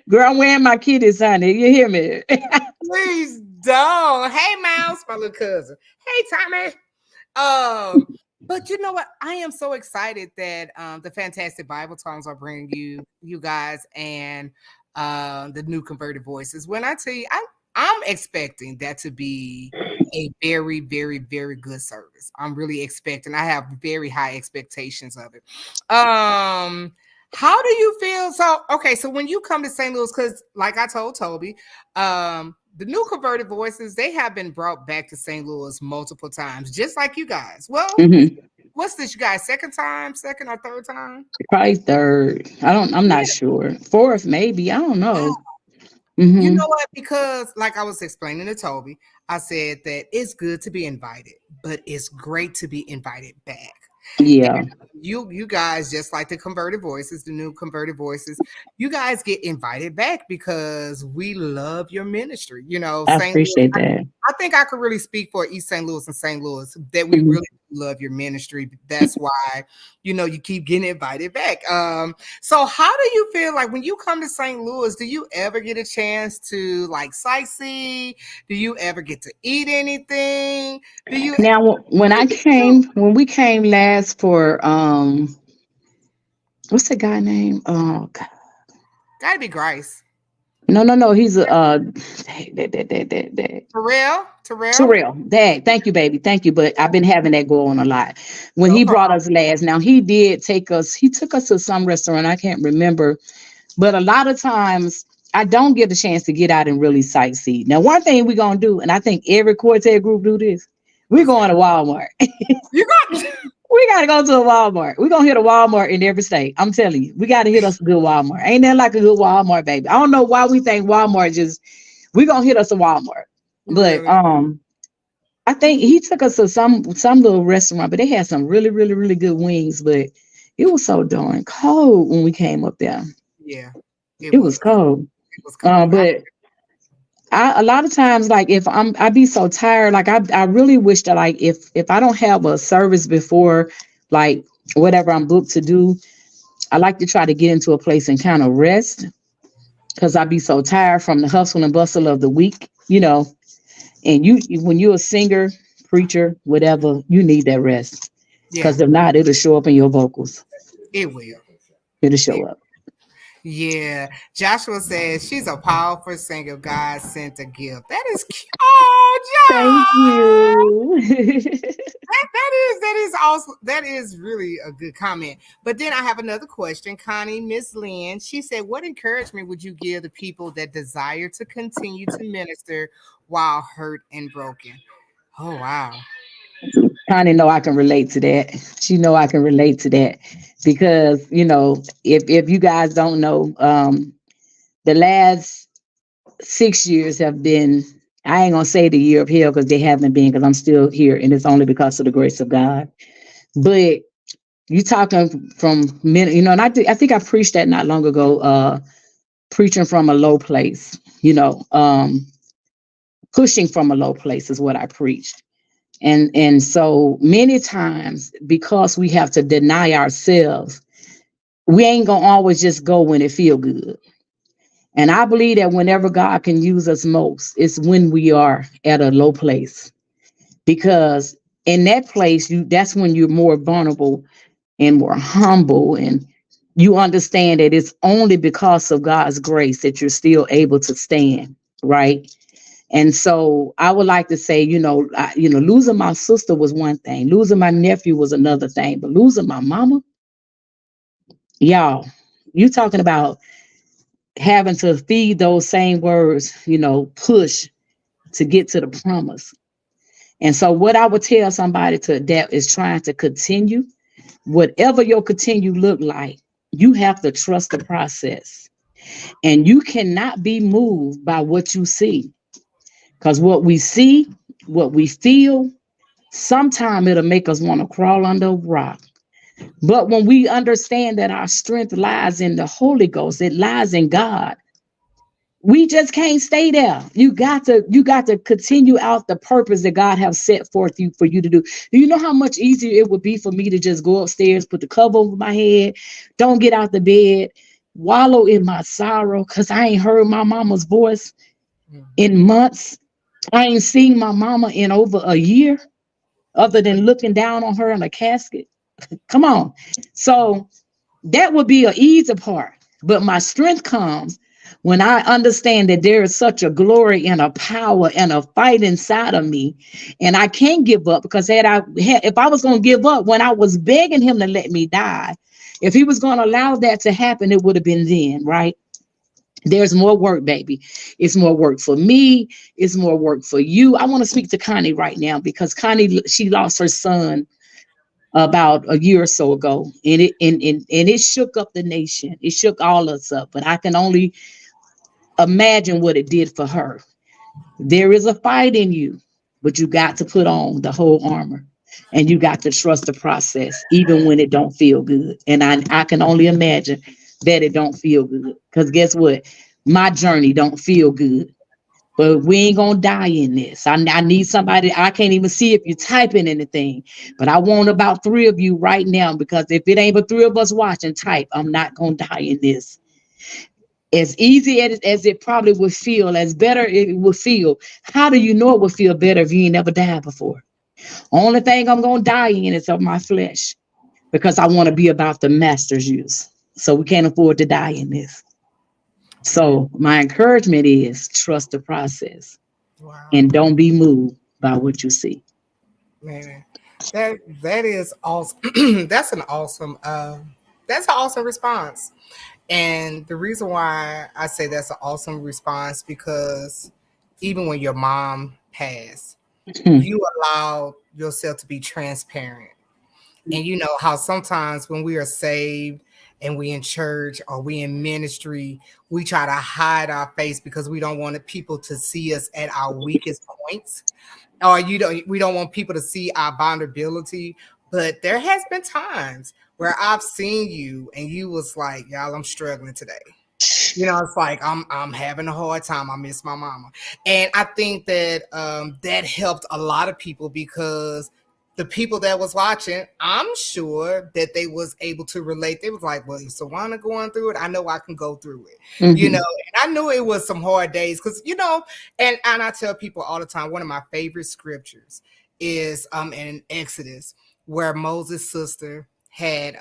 Girl, I'm wearing my kitties, honey. You hear me? Please don't. Hey, Mouse, my little cousin. Hey, Tommy. But you know what? I am so excited that the Fantastic Bible Tongues are bringing you guys and the new converted voices. When I tell you, I'm expecting that to be a very, very, very good service. I'm really expecting. I have very high expectations of it. How do you feel? So when you come to St. Louis, because like I told Toby, the new converted voices, they have been brought back to St. Louis multiple times, just like you guys. Well, what's this, you guys? Second or third time? Probably third. I'm not sure. Fourth, maybe. I don't know. You Mm-hmm. know what? Because like I was explaining to Toby, I said that it's good to be invited, but it's great to be invited back. Yeah, You guys, just like the converted voices, the new converted voices, you guys get invited back because we love your ministry. You know, I St. Louis, appreciate that. I think I could really speak for East St. Louis and St. Louis that we Mhm. really love your ministry. That's why, you keep getting invited back. So how do you feel like when you come to St. Louis, do you ever get a chance to like sightsee? Do you ever get to eat anything? Do you Now, when we came last for what's the guy name? Oh, God. gotta be Grice? No. He's a that. Terrell? Surreal. Dad, thank you, baby. Thank you. But I've been having that go on a lot. When No he brought problem. us last, now he took us to some restaurant. I can't remember. But a lot of times I don't get a chance to get out and really sightsee. Now, one thing we're gonna do, and I think every quartet group do this, we're What's going that? to Walmart. You got We gotta go to a Walmart. We're gonna hit a Walmart in every state. I'm telling you, we gotta hit us a good Walmart. Ain't that like a good Walmart, baby? I don't know why we think Walmart just we're gonna hit us a Walmart. But really? I think he took us to some little restaurant, but they had some really, really, really good wings. But it was so darn cold when we came up there. Yeah, it It was was. cold. It was cold. But I a lot of times like if I be so tired, like I really wish that like if I don't have a service before like whatever I'm booked to do, I like to try to get into a place and kind of rest because I be so tired from the hustle and bustle of the week, and when you're a singer, preacher, whatever, you need that rest. Yeah, Because if not, it'll show up in your vocals. it will. It'll It, show up. yeah. Joshua says she's a powerful singer. God sent a gift. That is cute. Oh, Thank Josh. you. That is also that is really a good comment. But then I have another question. Connie, Miss Lynn, she said, what encouragement would you give the people that desire to continue to minister while hurt and broken? Oh wow. Connie know I can relate to that. She know I can relate to that because if you guys don't know, the last 6 years have been. I ain't gonna say the year of hell because they haven't been because I'm still here and it's only because of the grace of God. But you talking from men, and I think I preached that not long ago. Preaching from a low place, pushing from a low place is what I preached. And so many times because we have to deny ourselves, we ain't gonna always just go when it feel good. And I believe that whenever God can use us most, it's when we are at a low place. Because in that place, that's when you're more vulnerable and more humble and you understand that it's only because of God's grace that you're still able to stand, right? And so I would like to say, losing my sister was one thing, losing my nephew was another thing, but losing my mama, y'all, you talking about having to feed those same words, push to get to the promise. And so what I would tell somebody that is trying to continue, whatever your continue look like, you have to trust the process. And you cannot be moved by what you see. Because what we see, what we feel, sometimes it'll make us want to crawl under a rock. But when we understand that our strength lies in the Holy Ghost, it lies in God. We just can't stay there. You got to continue out the purpose that God has set forth for you to do. Do you know how much easier it would be for me to just go upstairs, put the cover over my head, don't get out the bed, wallow in my sorrow because I ain't heard my mama's voice in months. I ain't seen my mama in over a year, other than looking down on her in a casket. Come on. So that would be an easy part. But my strength comes when I understand that there is such a glory and a power and a fight inside of me. And I can't give up because if I was going to give up when I was begging him to let me die, if he was going to allow that to happen, it would have been then, right? There's more work, baby. It's more work for me. It's more work for you. I want to speak to Connie right now because Connie, she lost her son about a year or so ago, and it shook up the nation. It shook all of us up. But I can only imagine what it did for her. There is a fight in you, but you got to put on the whole armor and you got to trust the process, even when it don't feel good. And I can only imagine that it don't feel good. Because guess what? My journey don't feel good. But we ain't gonna die in this. I need somebody. I can't even see if you're typing anything, but I want about 3 of you right now, because if it ain't but 3 of us watching, type. I'm not gonna die in this. As easy as it probably would feel, as better it would feel. How do you know it would feel better if you ain't never died before? Only thing I'm gonna die in is of my flesh, because I want to be about the master's use. So we can't afford to die in this. So my encouragement is trust the process. Wow. And don't be moved by what you see. Man, that is awesome. That's an awesome response. And the reason why I say that's an awesome response, because even when your mom passed, you allowed yourself to be transparent. And you know how sometimes when we are saved and we in church or we in ministry, we try to hide our face because we don't want people to see us at our weakest points, or we don't want people to see our vulnerability. But there has been times where I've seen you and you was like, y'all, I'm struggling today. You know, it's like I'm having a hard time. I miss my mama. And I think that that helped a lot of people, because the people that was watching, I'm sure that they was able to relate. They was like, well, if Sjuwana going through it, I know I can go through it. Mm-hmm. You know, and I knew it was some hard days, because, you know, and I tell people all the time, one of my favorite scriptures is in Exodus, where Moses' sister had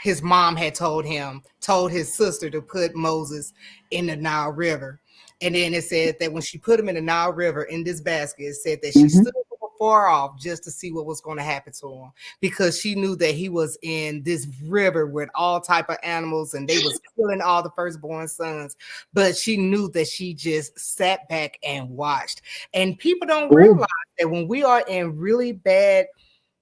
his mom had told his sister to put Moses in the Nile River. And then it said that when she put him in the Nile River in this basket, it said that she stood far off just to see what was going to happen to him, because she knew that he was in this river with all type of animals and they was killing all the firstborn sons. But she knew that she just sat back and watched. And people don't realize that when we are in really bad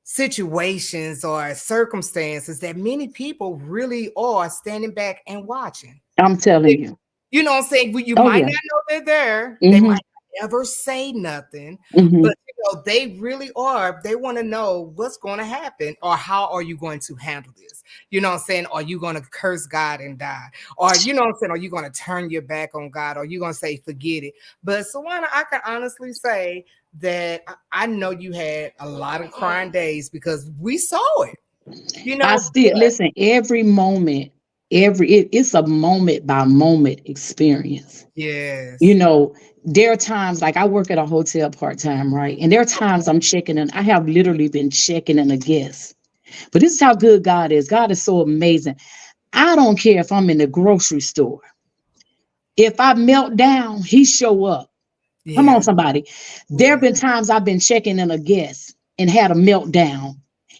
situations or circumstances, that many people really are standing back and watching. I'm telling you. You know what I'm saying? You might not know they're there. Mm-hmm. They might never say nothing, but you know, they really are. They want to know what's going to happen, or how are you going to handle this? You know what I'm saying? Are you going to curse God and die? Or, you know what I'm saying? Are you going to turn your back on God? Or are you going to say, forget it? But Sjuwana, I can honestly say that I know you had a lot of crying days, because we saw it. You know, I still listen. Every moment, it's a moment by moment experience. Yes. You know, there are times, like I work at a hotel part-time, right? And there are times I'm checking in. I have literally been checking in a guest. But this is how good God is. God is so amazing. I don't care if I'm in the grocery store. If I melt down, he show up. Yeah. Come on, somebody. There have been times I've been checking in a guest and had a meltdown.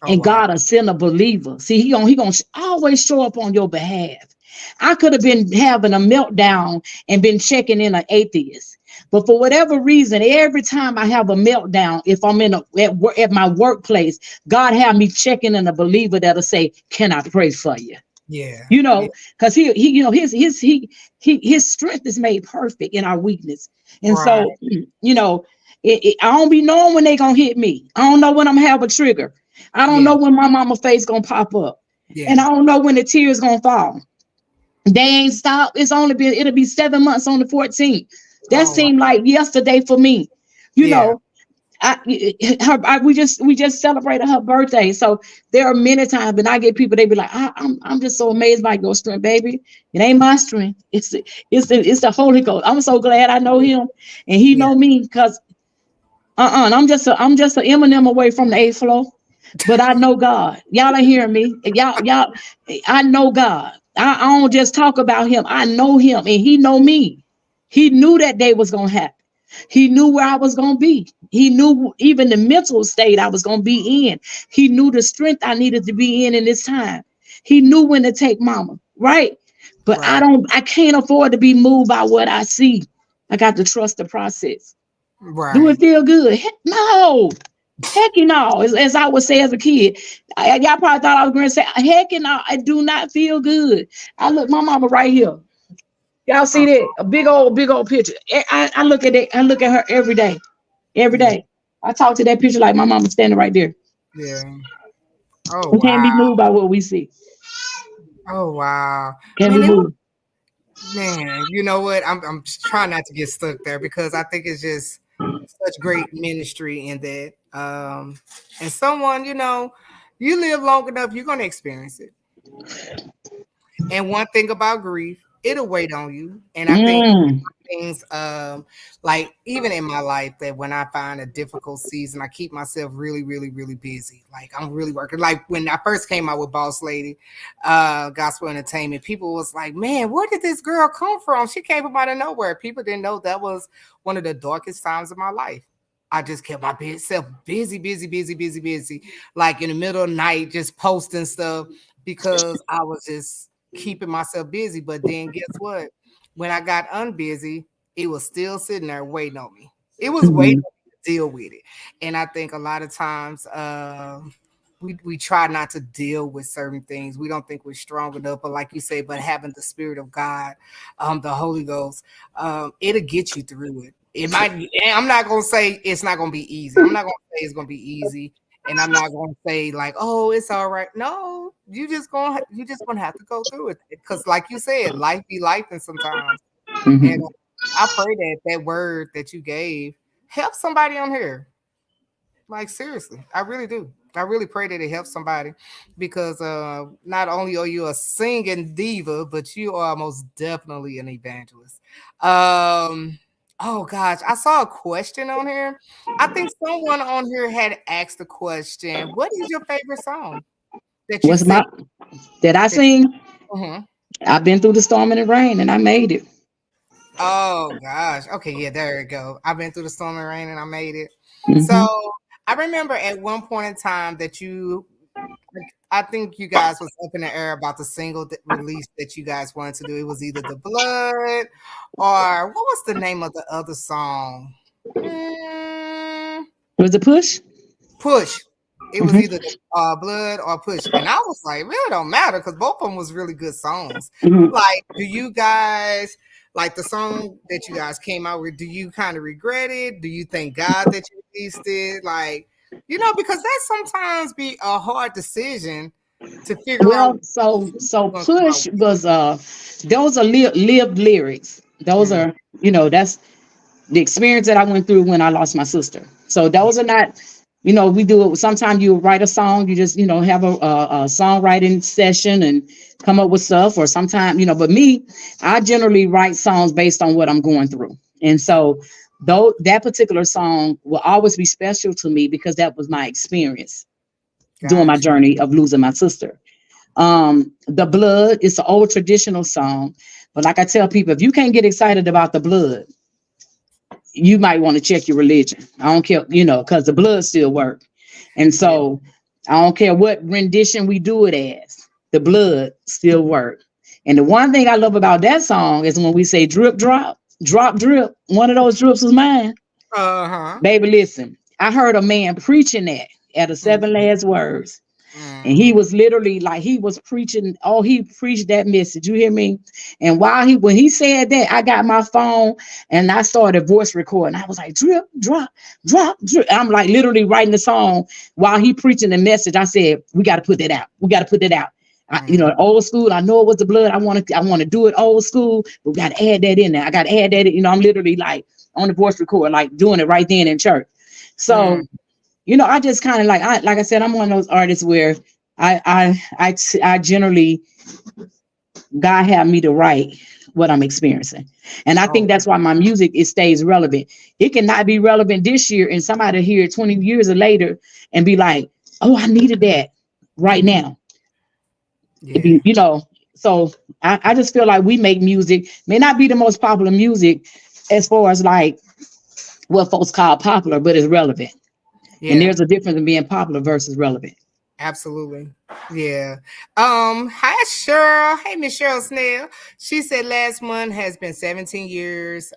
And God will send a believer. See, he gonna always show up on your behalf. I could have been having a meltdown and been checking in an atheist. But for whatever reason, every time I have a meltdown, if I'm at my workplace, God have me checking in a believer that'll say, "Can I pray for you?" Yeah. You know, because he you know, his strength is made perfect in our weakness. And so, you know, I don't be knowing when they gonna hit me. I don't know when I'm gonna have a trigger. I don't know when my mama face gonna pop up. And I don't know when the tears gonna fall. They ain't stopped. It'll be 7 months on the 14th. That seemed like yesterday for me. You know, we just celebrated her birthday. So there are many times when I get people, they be like, I'm just so amazed by your strength, baby. It ain't my strength. It's the Holy Ghost. I'm so glad I know him and he know me, because I'm just an Eminem away from the 8th floor. But I know God. Y'all ain't hearing me. Y'all, I know God. I don't just talk about him. I know him and he know me. He knew that day was going to happen. He knew where I was going to be. He knew even the mental state I was going to be in. He knew the strength I needed to be in this time. He knew when to take mama, right? But I can't afford to be moved by what I see. I got to trust the process. Right. Do it feel good? No. Heck no. As I would say as a kid, y'all probably thought I was going to say, heck no, I do not feel good. I look, my mama right here. Y'all see that? A big old picture. I look at it. I look at her every day. Every Yeah. day. I talk to that picture like my mama standing right there. Yeah. Oh We can't be wow. moved by what we see. Oh wow. Can't be Man, it was moved. man, you know what? I'm just trying not to get stuck there because I think it's just such great ministry in that. And someone, you live long enough, you're gonna experience it. And one thing about grief, it'll wait on you. And I think Mm. things like even in my life that when I find a difficult season, I keep myself really, really, really busy. Like I'm really working. Like when I first came out with Boss Lady, Gospel Entertainment, people was like, man, where did this girl come from? She came from out of nowhere. People didn't know that was one of the darkest times of my life. I just kept myself busy, busy, busy, busy, busy. Like in the middle of the night, just posting stuff because I was just keeping myself busy. But then guess what? When I got unbusy, it was still sitting there waiting on me. It was waiting Mhm. on me to deal with it. And I think a lot of times we try not to deal with certain things. We don't think we're strong enough, but like you say, but having the Spirit of God, the Holy Ghost, it'll get you through it. It might. And I'm not gonna say it's not gonna be easy. I'm not gonna say it's gonna be easy, and I'm not gonna say like, oh, it's all right. No, you just gonna have to go through it because, like you said, life be life, and sometimes. And Mhm. I pray that that word that you gave help somebody on here. Like seriously, I really do. I really pray that it helps somebody because not only are you a singing diva, but you are most definitely an evangelist. Oh gosh, I saw a question on here. I think someone on here had asked the question, "What is your favorite song that you What's sing?" my Did I That, sing? Mhm. I've been through the storm and the rain and I made it. Oh gosh. Okay, yeah, there you go. I've been through the storm and rain and I made it. Hmm. So I remember at one point in time that I think you guys was up in the air about the single release that you guys wanted to do. It was either the blood or what was the name of the other song? Mm, Was it push? Push. It was either Hmm. the blood or push, and I was like, really don't matter because both of them was really good songs. Hmm. Like, do you guys like the song that you guys came out with? Do you kind of regret it? Do you thank God that you released it? Like, because that sometimes be a hard decision to figure out Well, what so you're gonna come out push was those are lived lyrics. Those with. are, that's the experience that I went through when I lost my sister. So Yeah, those are not, we do it. Sometimes you write a song, you just, have a songwriting session and come up with stuff. Or sometimes, but me, I generally write songs based on what I'm going through. And so though that particular song will always be special to me because that was my experience during my gotcha. journey of losing my sister. The blood is an old traditional song, but like I tell people, if you can't get excited about the blood, you might want to check your religion. I don't care, because the blood still work. And Yeah. so I don't care what rendition we do it as, the blood still work. And the one thing I love about that song is when we say drip, drop, drop, drip. One of those drips was mine. Uh huh. Baby, listen, I heard a man preaching that at a seven last words. And he Mm-hmm. was literally like he was preaching. Oh, he preached that message. You hear me? And when he said that, I got my phone and I started voice recording. I was like, drip, drop, drop, drip. I'm like literally writing the song while he preaching the message. I said, we got to put that out. We got to put that out. Old school. I know it was the blood. I want to do it old school, but we got to add that in there. I got to add that. I'm literally like on the voice record, like doing it right then in church. So I just kind of like I said, I'm one of those artists where I generally God had me to write what I'm experiencing, and I think Oh, that's why my music it stays relevant. It cannot be relevant this year, and somebody hear it 20 years later and be like, "Oh, I needed that right now." It yeah. be, so I just feel like we make music may not be the most popular music as far as like what folks call popular, but it's relevant. And Yeah. there's a difference in being popular versus relevant. Absolutely. Yeah. Hi Cheryl. Hey Miss Cheryl Snell. She said last month has been 17 years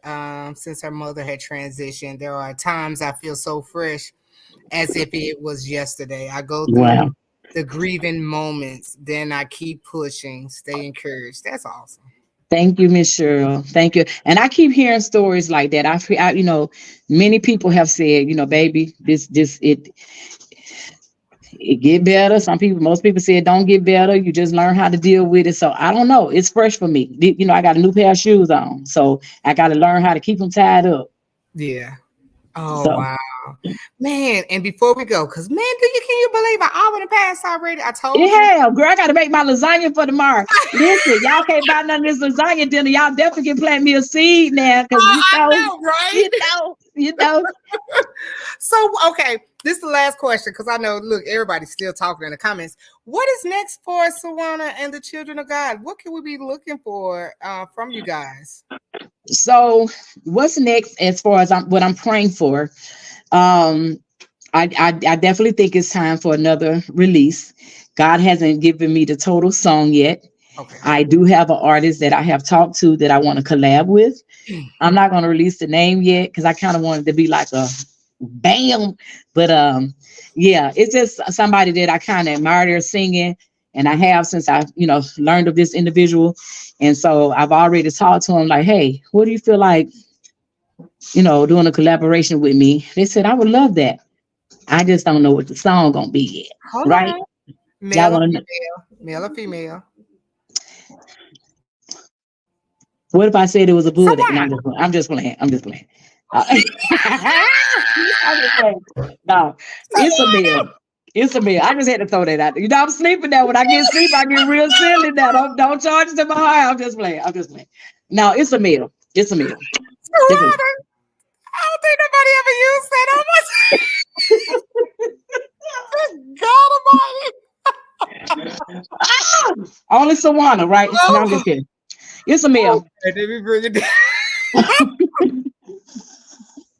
since her mother had transitioned. There are times I feel so fresh as if it was yesterday. I go through Wow. the grieving moments, then I keep pushing, stay encouraged. That's awesome. Thank you, Miss Cheryl. Thank you. And I keep hearing stories like that. Many people have said, baby, it get better. Most people say it don't get better. You just learn how to deal with it. So I don't know. It's fresh for me. I got a new pair of shoes on, so I got to learn how to keep them tied up. Yeah. Oh So wow, man! And before we go, because man, can you believe an hour and passed already? I told you. yeah, girl, I got to make my lasagna for tomorrow. Listen, y'all can't buy none of this lasagna dinner. Y'all definitely can plant me a seed now, because I know, right? you know. So okay, this is the last question because I know. Look, everybody's still talking in the comments. What is next for Sjuwana and the Children of God? What can we be looking for from you guys? So what's next as far as what I'm praying for? I definitely think it's time for another release. God hasn't given me the total song yet. Okay. I do have an artist that I have talked to that I want to collab with. I'm not going to release the name yet because I kind of wanted to be like a bam. But yeah, it's just somebody that I kind of admire their singing. And I have since I, learned of this individual. And so I've already talked to him like, hey, what do you feel like, doing a collaboration with me? They said, I would love that. I just don't know what the song gonna be yet. Hold Right? on. Y'all Male or wanna female? know? Male or female? What if I said it was a So bullet? And why? I'm just playing. I'm just playing. I'm just playing. No, it's a male. It's a male. I just had to throw that out. I'm sleeping now. When I get sleep, I get real silly now. Don't charge it to my heart. I'm just playing. I'm just playing. No, it's a male. It's a male. It's a male. I don't think nobody ever used that on my God Almighty. Only Sjuwana, right? No, I'm just kidding. It's a male. And then we bring it down.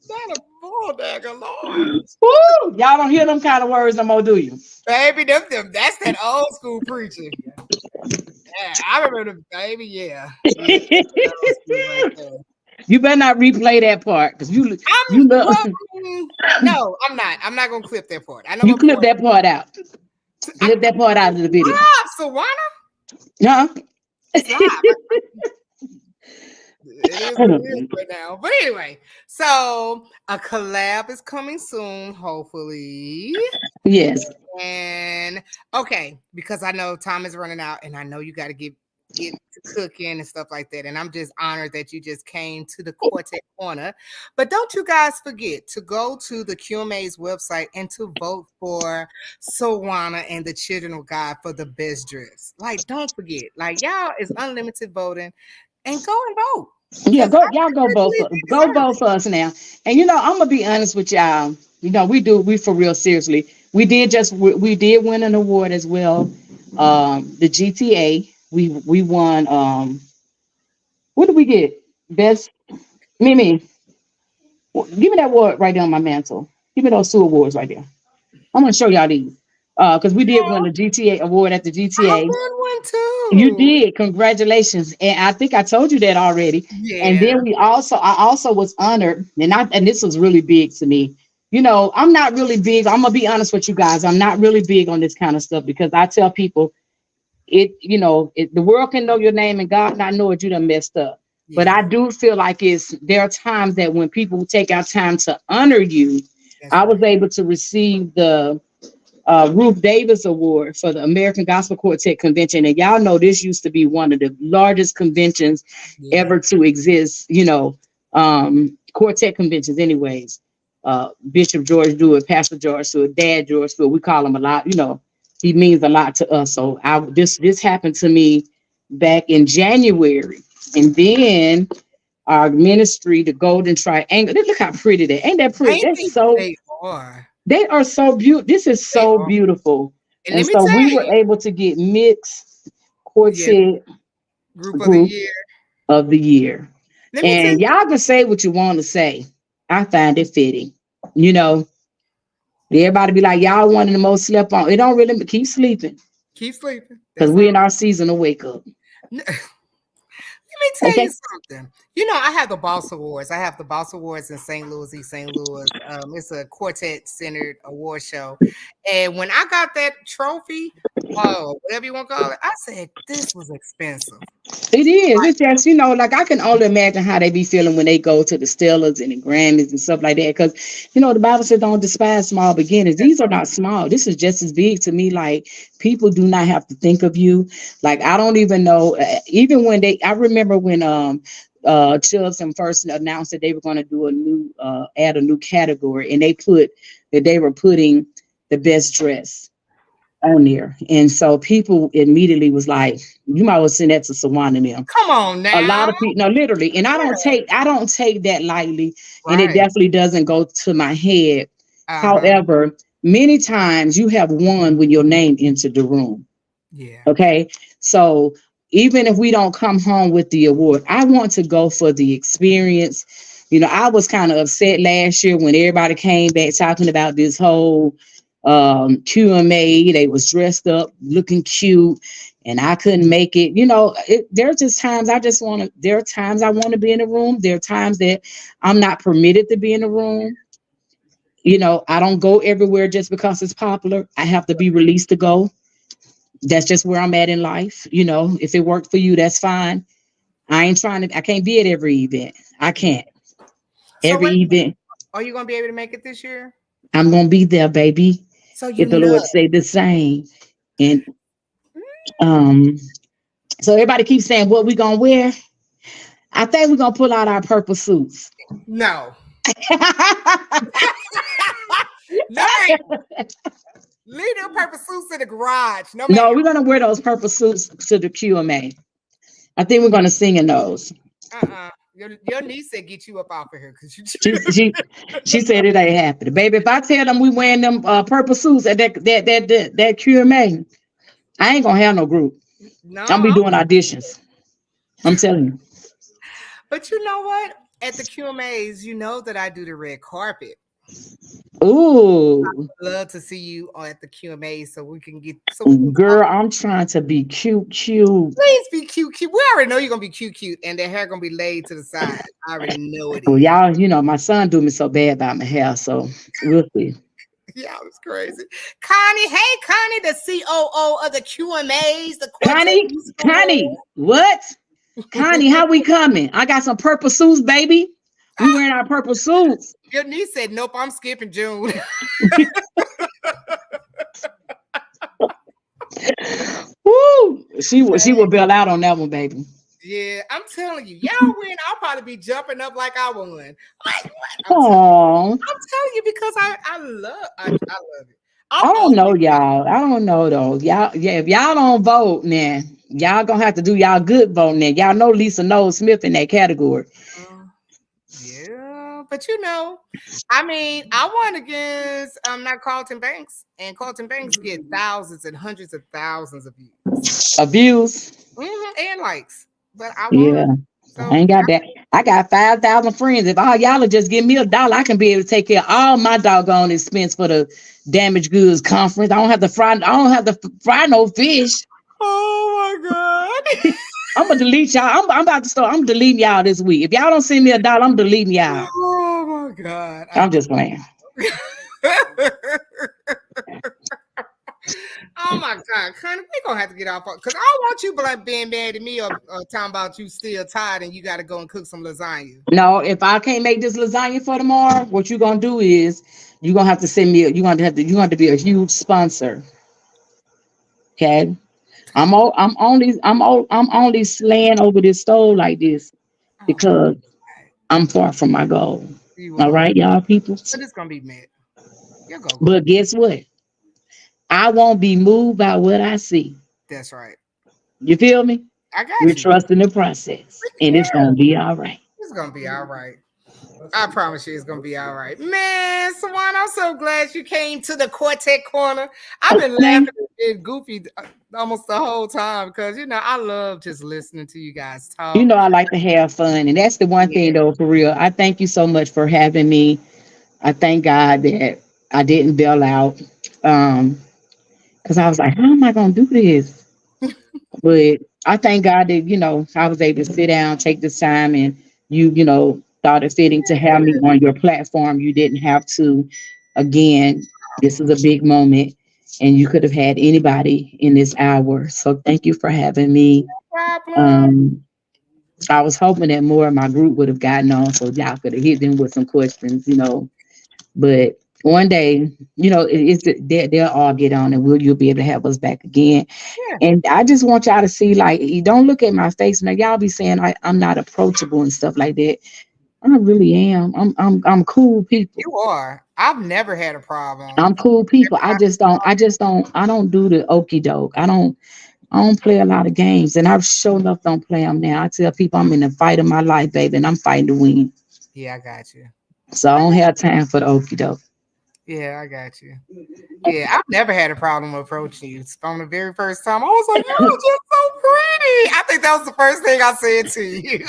Not a bulldog, Lord. Woo! Y'all don't hear them kind of words no more, do you? Baby, that's that old school preaching. Yeah, I remember the baby, yeah. You better not replay that part because you love. No, I'm not. I'm not gonna clip that part. I know You clip that part out. Clip that part out of the video. Sjuwana? Huh? It is what it is right now. But anyway, so a collab is coming soon, hopefully. Yes. And okay, because I know time is running out, and I know you got to get to cooking and stuff like that. And I'm just honored that you just came to the Quartet Corner. But don't you guys forget to go to the QMA's website and to vote for Sjuwana and the Children of God for the best dress. Like, don't forget. Like, y'all is unlimited voting, and go and vote. Yeah, y'all go vote for us now. And I'm gonna be honest with y'all. We for real seriously. We did win an award as well. The GTA. We won. What did we get? Best Mimi. Give me that award right there on my mantle. Give me those 2 awards right there. I'm gonna show y'all these. Because we did win the GTA award at the GTA. I won one too. You did. Congratulations. And I think I told you that already. Yeah. And then I also was honored, and this was really big to me. I'm not really big. I'm gonna be honest with you guys. I'm not really big on this kind of stuff because I tell people the world can know your name and God not know it, you done messed up. Yeah. But I do feel like there are times that when people take out time to honor you, I was able to receive the Ruth Davis Award for the American Gospel Quartet Convention. And y'all know this used to be one of the largest conventions ever to exist, quartet conventions anyways. Bishop George Stewart, Pastor George Stewart, Dad George Stewart, we call him a lot, he means a lot to us. So this happened to me back in January. And then our ministry, the Golden Triangle, look how pretty they ain't that pretty. That's so they are so beautiful. This is so beautiful. And so we were able to get mixed quartet group of the year. And y'all can say what you want to say. I find it fitting. Everybody be like, y'all one of the most slept on. It don't really keep sleeping. Keep sleeping. Because we're in our season to wake up. Let me tell you something. I have the Boss Awards. I have the Boss Awards in St. Louis, East St. Louis. It's a quartet-centered award show. And when I got that trophy, whatever you want to call it, I said, this was expensive. It is. It's just, like I can only imagine how they be feeling when they go to the Stellars and the Grammys and stuff like that. Because, the Bible said don't despise small beginnings. These are not small. This is just as big to me. Like, people do not have to think of you. Like, I don't even know, even when I remember when Chubbs first announced that they were going to do add a new category, and they put that they were putting the best dress on there. And so people immediately was like, you might well send that to Sjuwana and them. Come on now. A lot of people, no, literally. And I don't take that lightly. Right. And it definitely doesn't go to my head. However, many times you have won when your name entered the room. Yeah. Okay. So even if we don't come home with the award, I want to go for the experience. I was kind of upset last year when everybody came back talking about this whole QMA. They was dressed up, looking cute, and I couldn't make it. There are just times there are times I want to be in a room. There are times that I'm not permitted to be in a room. I don't go everywhere just because it's popular. I have to be released to go. That's just where I'm at in life. If it worked for you, that's fine. I can't be at every event. I can't. Event. Are you going to be able to make it this year? I'm going to be there, baby. So if the Lord say the same. And so everybody keeps saying what we gonna wear. I think we're gonna pull out our purple suits. No. No. Leave them purple suits in the garage. No, we're gonna wear those purple suits to the QMA. I think we're gonna sing in those. Your niece said get you up off of here because she said it ain't happening, baby. If I tell them we wearing them purple suits at that QMA, I ain't gonna have no group. No, I'm be doing auditions. I'm telling you. But you know what? At the QMAs, that I do the red carpet. Ooh, I'd love to see you at the QMA so we can get. Girl, I'm trying to be cute. Please be cute. We already know you're gonna be cute, and the hair gonna be laid to the side. I already know it. Well, y'all, my son do me so bad about my hair, so we'll see. Yeah, it's crazy. Connie, hey Connie, the COO of the QMAs. Connie, what? Connie, how we coming? I got some purple suits, baby. We wearing our purple suits. Your niece said, nope, I'm skipping June. Woo! She will bail out on that one, baby. Yeah, I'm telling you, y'all win. I'll probably be jumping up like I won. Like, I'm telling you because I love it. I don't know, y'all. I don't know though. Y'all, if y'all don't vote, now y'all gonna have to do y'all good voting. Now y'all know Lisa Knowles Smith in that category. Yeah, but I won against not Carlton Banks, and Carlton Banks get thousands and hundreds of thousands of views. And likes. But I won. Yeah. So I ain't got that. I got 5,000 friends. If all y'all will just give me $1, I can be able to take care of all my doggone expense for the damaged goods conference. I don't have to fry no fish. Oh my God. I'm gonna delete y'all. I'm about to start. I'm deleting y'all this week. If y'all don't send me $1, I'm deleting y'all. Oh my God. I'm just playing. Oh my God, Connie, we gonna have to get off because I don't want you being mad at me or talking about you still tired and you got to go and cook some lasagna. No, if I can't make this lasagna for tomorrow, what you gonna do is you're gonna have to send me. You're gonna have to be a huge sponsor. Okay, I'm only slaying over this stove like this because I'm far from my goal. All right, y'all people. But it's gonna be mad. But guess what? I won't be moved by what I see. That's right. You feel me? I got We're trusting the process, and it's gonna be all right. It's gonna be all right. I promise you, it's gonna be all right, man. Sjuwana, I'm so glad you came to the Quartet Corner. I've been laughing and goofy almost the whole time because I love just listening to you guys talk. I like to have fun, and that's the one thing though, for real. I thank you so much for having me. I thank God that I didn't bail out. Because I was like, how am I going to do this? But I thank God that, I was able to sit down, take this time and you thought it fitting to have me on your platform. You didn't have to. Again, this is a big moment, and you could have had anybody in this hour. So thank you for having me. Problem. Um, I was hoping that more of my group would have gotten on, so y'all could have hit them with some questions. But one day, they'll all get on, and you'll be able to have us back again. Yeah, And I just want y'all to see, like, you don't look at my face now. Y'all be saying I'm not approachable and stuff like that. I really am. I'm cool people. you are. I've never had a problem. I'm cool people. I don't do the okey doke. I don't play a lot of games, and I sure enough don't play them now. I tell people I'm in the fight of my life, baby, and I'm fighting to win. Yeah, I got you. So I don't have time for the okey doke. Yeah, I got you. Yeah, I've never had a problem approaching you. From the very first time, I was like, "You're just so pretty." I think that was the first thing I said to you.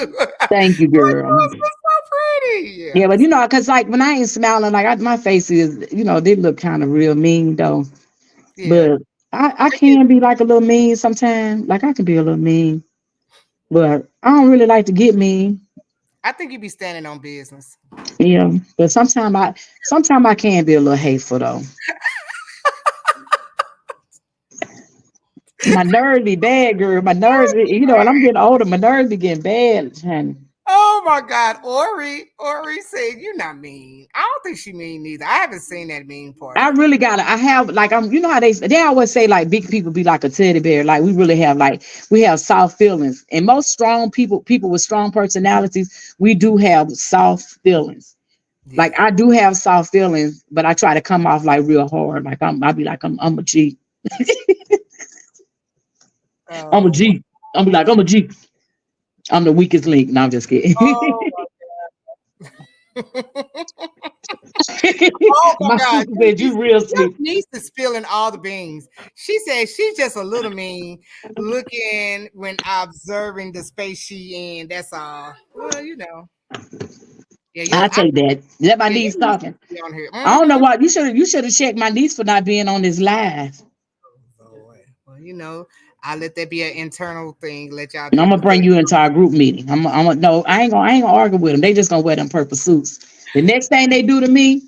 Thank you, Like, girl. "You're just so pretty." Yeah, Yeah, but cause like when I ain't smiling, like my face is, they look kind of real mean though. yeah. But I can be like a little mean sometimes. Like I can be a little mean, but I don't really like to get mean. I think you be standing on business. Yeah, but sometimes I can be a little hateful though. My nerves be bad, girl. My nerves, and I'm getting older. My nerves be getting bad, honey. Oh my God, Ori said you're not mean. I don't think she mean neither. I haven't seen that mean part I of her. really I have like how they always say like big people be like a teddy bear. Like we really have we have soft feelings. And most strong people with strong personalities, we do have soft feelings. Yeah. Like I do have soft feelings, but I try to come off like real hard. Like I'll be like I'm a G. I'm a Oh, G. I'll be like I'm a G. I'm the weakest link. No, I'm just kidding. oh, oh my My God. sister said you real Your sweet. niece is spilling all the beans. She said she's just a little mean looking when observing the space she in. That's all. Well, Yeah, I take that. Is that my niece your niece talking? be on here. I don't know Mm-hmm. why you should have checked my niece for not being on this live. Lord. Well, I let that be an internal thing. Let y'all And I'm do gonna what bring you into our group meeting. No, I ain't gonna argue with them. They just gonna wear them purple suits. The next thing they do to me,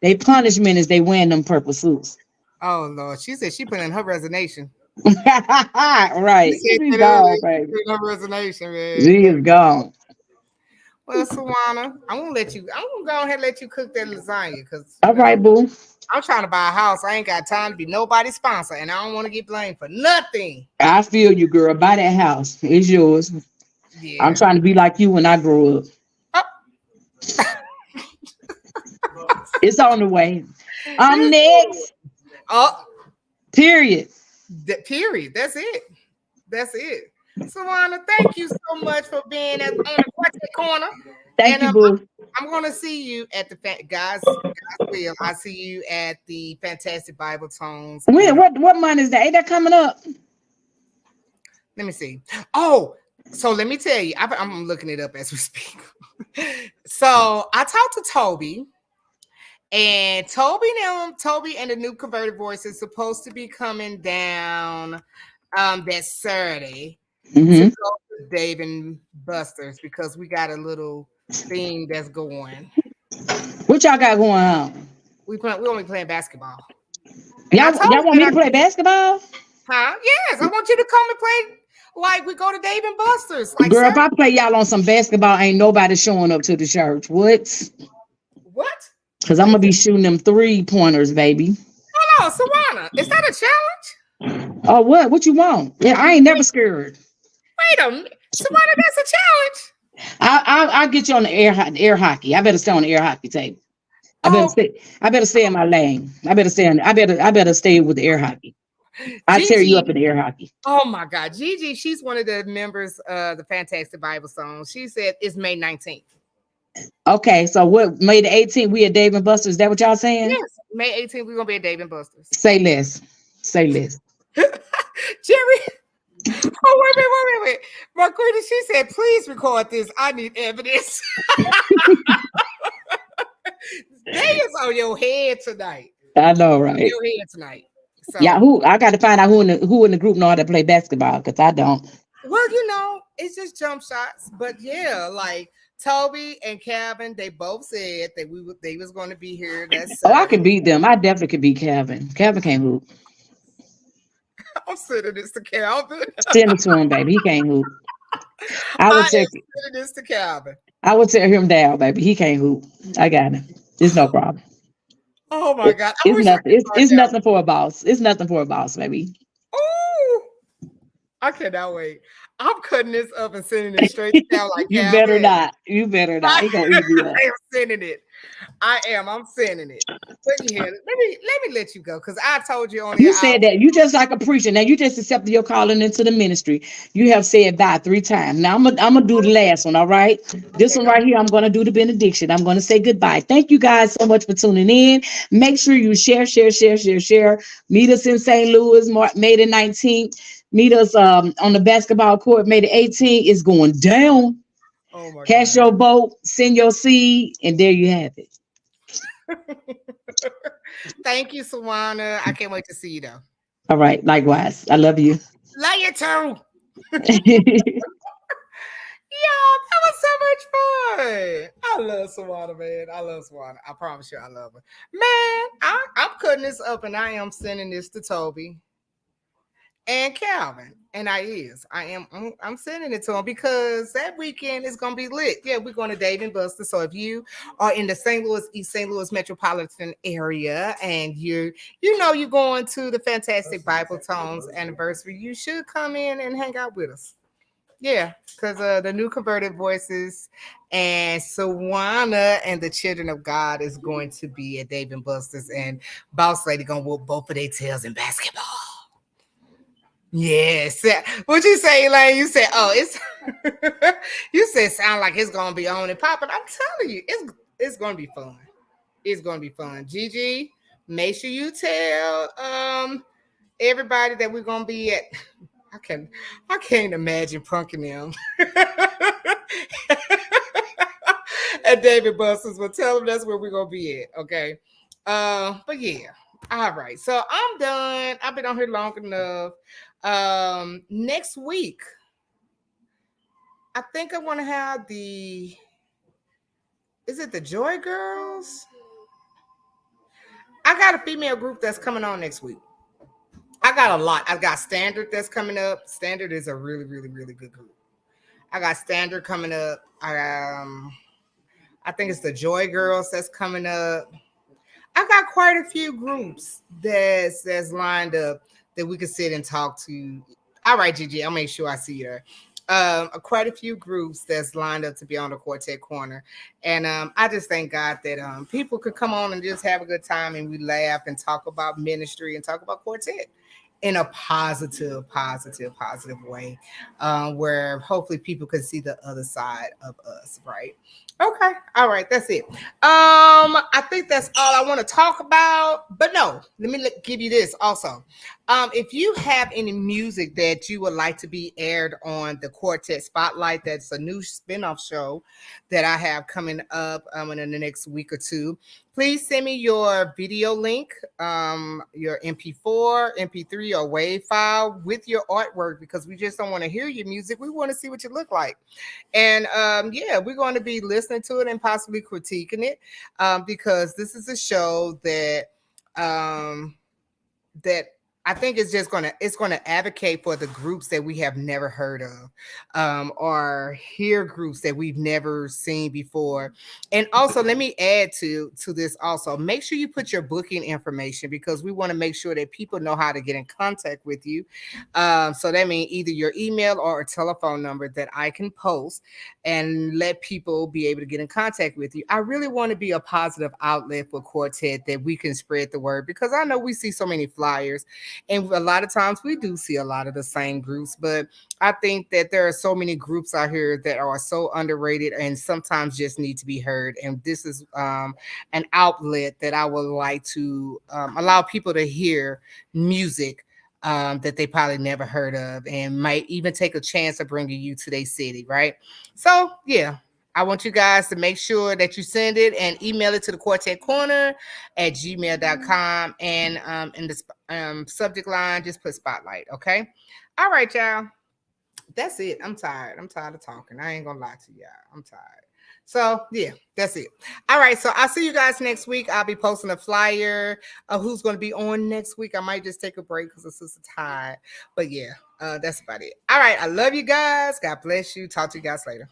they punishment is they wearing them purple suits. Oh Lord. She said she put in her resignation. She Right. said She's that gone, earlier. She baby. put in her resignation, man. She is gone. Well, Sjuwana, I'm gonna go ahead and let you cook that lasagna because All right, boo. I'm trying to buy a house. I ain't got time to be nobody's sponsor, and I don't want to get blamed for nothing. I feel you, girl. Buy that house. It's yours. I'm Yeah. trying to be like you when I grow up. Oh, It's on the way. I'm next. oh, Period. period. That's it. That's it. Sjuwana, thank you so much for being on the Quartet Corner. Thank And you, boo. I'm gonna see you at the guys. Will I see you at the Fantastic Bible Tones? When And what month is that? Ain't that coming up? let me see. Oh, so let me tell you. I'm looking it up as we speak. So I talked to Toby, and Toby and the New Converted Voice is supposed to be coming down that Saturday to Mm-hmm. go to Dave and Buster's because we got a little thing that's going. What y'all got going on? We only playing basketball. And I told Y'all him want me that to play basketball? yes, I want you to come and play like we go to Dave and Buster's. Like, Girl, if sir, I play y'all on some basketball, ain't nobody showing up to the church. What? what? Because I'm What gonna is be it? shooting them 3-pointers, baby. No, Sjuwana, is that a challenge? Oh, what? What you want? Yeah, I ain't never scared. Wait a minute. Sjuwana, that's a challenge. I'll get you on the air hockey. I better stay on the air hockey table. I better Oh, stay. I better stay in my lane. I better stay with the air hockey. I tear you up Gigi. in the air hockey. Oh my God. Gigi, she's one of the members of the Fantastic Bible Song. She said it's May 19th. Okay, so what? May the 18th, we at Dave and Buster's. Is that what y'all saying? Yes, May 18th, we're gonna be at Dave and Buster's. Say less. Say less. Jerry. Oh, wait. Marquita, she said, please record this. I need evidence. They is on your head tonight. I know, right? Your head tonight. So, Yeah, I got to find out who in the group know how to play basketball because I don't. well, it's just jump shots. But yeah, like Toby and Calvin, they both said that they was going to be here that Oh, I Saturday. could beat them. I definitely could beat Calvin. Calvin can't hoop. I'm sending this to Calvin. Send it to him, baby. He can't hoop. I would I take am sending this to Calvin. I would tear him down, baby. He can't hoop. I got him. It's no problem. Oh my God. I It's wish I nothing. could It's find out. nothing for a boss. It's nothing for a boss, baby. Ooh, I cannot wait. I'm cutting this up and sending it straight to Cal like You better Calvin. not. You better not. I He gonna eat me up. am sending it. I am. I'm sending it. But yeah, let me let you go because I told you only You an hour. said that. You just like a preacher. Now you just accepted your calling into the ministry. You have said bye 3 times. Now I'm gonna do the last one. All right. This Okay, one go. right here. I'm gonna do the benediction. I'm gonna say goodbye. Thank you guys so much for tuning in. Make sure you share, share, share, share, share. Meet us in St. Louis, May the 19th. Meet us on the basketball court, May the 18th. It's going down. Oh my Cash God. your vote, send your seed, and there you have it. Thank you, Sjuwana. I can't wait to see you though. All right. Likewise. I love you. Love you too. Yeah, that was so much fun. I love Sjuwana, man. I love Sjuwana. I promise you, I love her. Man, I'm cutting this up and I am sending this to Toby and Calvin. And I'm sending it to them because that weekend is gonna be lit. Yeah, we're going to Dave and Buster. So if you are in the St. Louis, East St. Louis metropolitan area and you're going to the Fantastic Bible Tones anniversary, you should come in and hang out with us. Yeah, because the new converted voices and Sjuwana and the Children of God is going to be at Dave and Buster's, and Boss Lady gonna whoop both of their tails in basketball. Yes. What you say, Elaine? You said, oh, it's you said sound like it's gonna be on and popping. I'm telling you, it's gonna be fun. It's gonna be fun. Gigi, make sure you tell everybody that we're gonna be at. I can't imagine punking them. At David Buster's, but tell them that's where we're gonna be at. Okay. But yeah. All right. So I'm done. I've been on here long enough. Next week, I think I want to have is it the Joy Girls? I got a female group that's coming on next week. I got a lot. I've got Standard that's coming up. Standard is a really, really, really good group. I got Standard coming up. I think it's the Joy Girls that's coming up. I got quite a few groups that's lined up that we could sit and talk to. All right, Gigi, I'll make sure I see you there. Quite a few groups that's lined up to be on the Quartet Corner, and I just thank God that people could come on and just have a good time and we laugh and talk about ministry and talk about Quartet in a positive way, where hopefully people can see the other side of us, right? Okay, all right, that's it. I think that's all I want to talk about. But no, let me give you this also. If you have any music that you would like to be aired on the Quartet Spotlight, that's a new spinoff show that I have coming up in the next week or two. Please send me your video link, your MP4, MP3, or WAV file with your artwork because we just don't want to hear your music. We want to see what you look like. And yeah, we're going to be listening to it and possibly critiquing it because this is a show that I think it's just gonna advocate for the groups that we have never heard of, or hear groups that we've never seen before. And also, let me add to this also. Make sure you put your booking information because we want to make sure that people know how to get in contact with you. So that means either your email or a telephone number that I can post and let people be able to get in contact with you. I really want to be a positive outlet for Quartet that we can spread the word because I know we see so many flyers. And a lot of times we do see a lot of the same groups, but I think that there are so many groups out here that are so underrated and sometimes just need to be heard. And this is an outlet that I would like to allow people to hear music that they probably never heard of and might even take a chance of bringing you to their city, right? So, yeah. I want you guys to make sure that you send it and email it to the Quartet Corner at gmail.com. And in the subject line, just put spotlight. Okay. All right, y'all. That's it. I'm tired. I'm tired of talking. I ain't going to lie to y'all. I'm tired. So yeah, that's it. All right. So I'll see you guys next week. I'll be posting a flyer of who's going to be on next week. I might just take a break because it's Sister Tide. But yeah, that's about it. All right. I love you guys. God bless you. Talk to you guys later.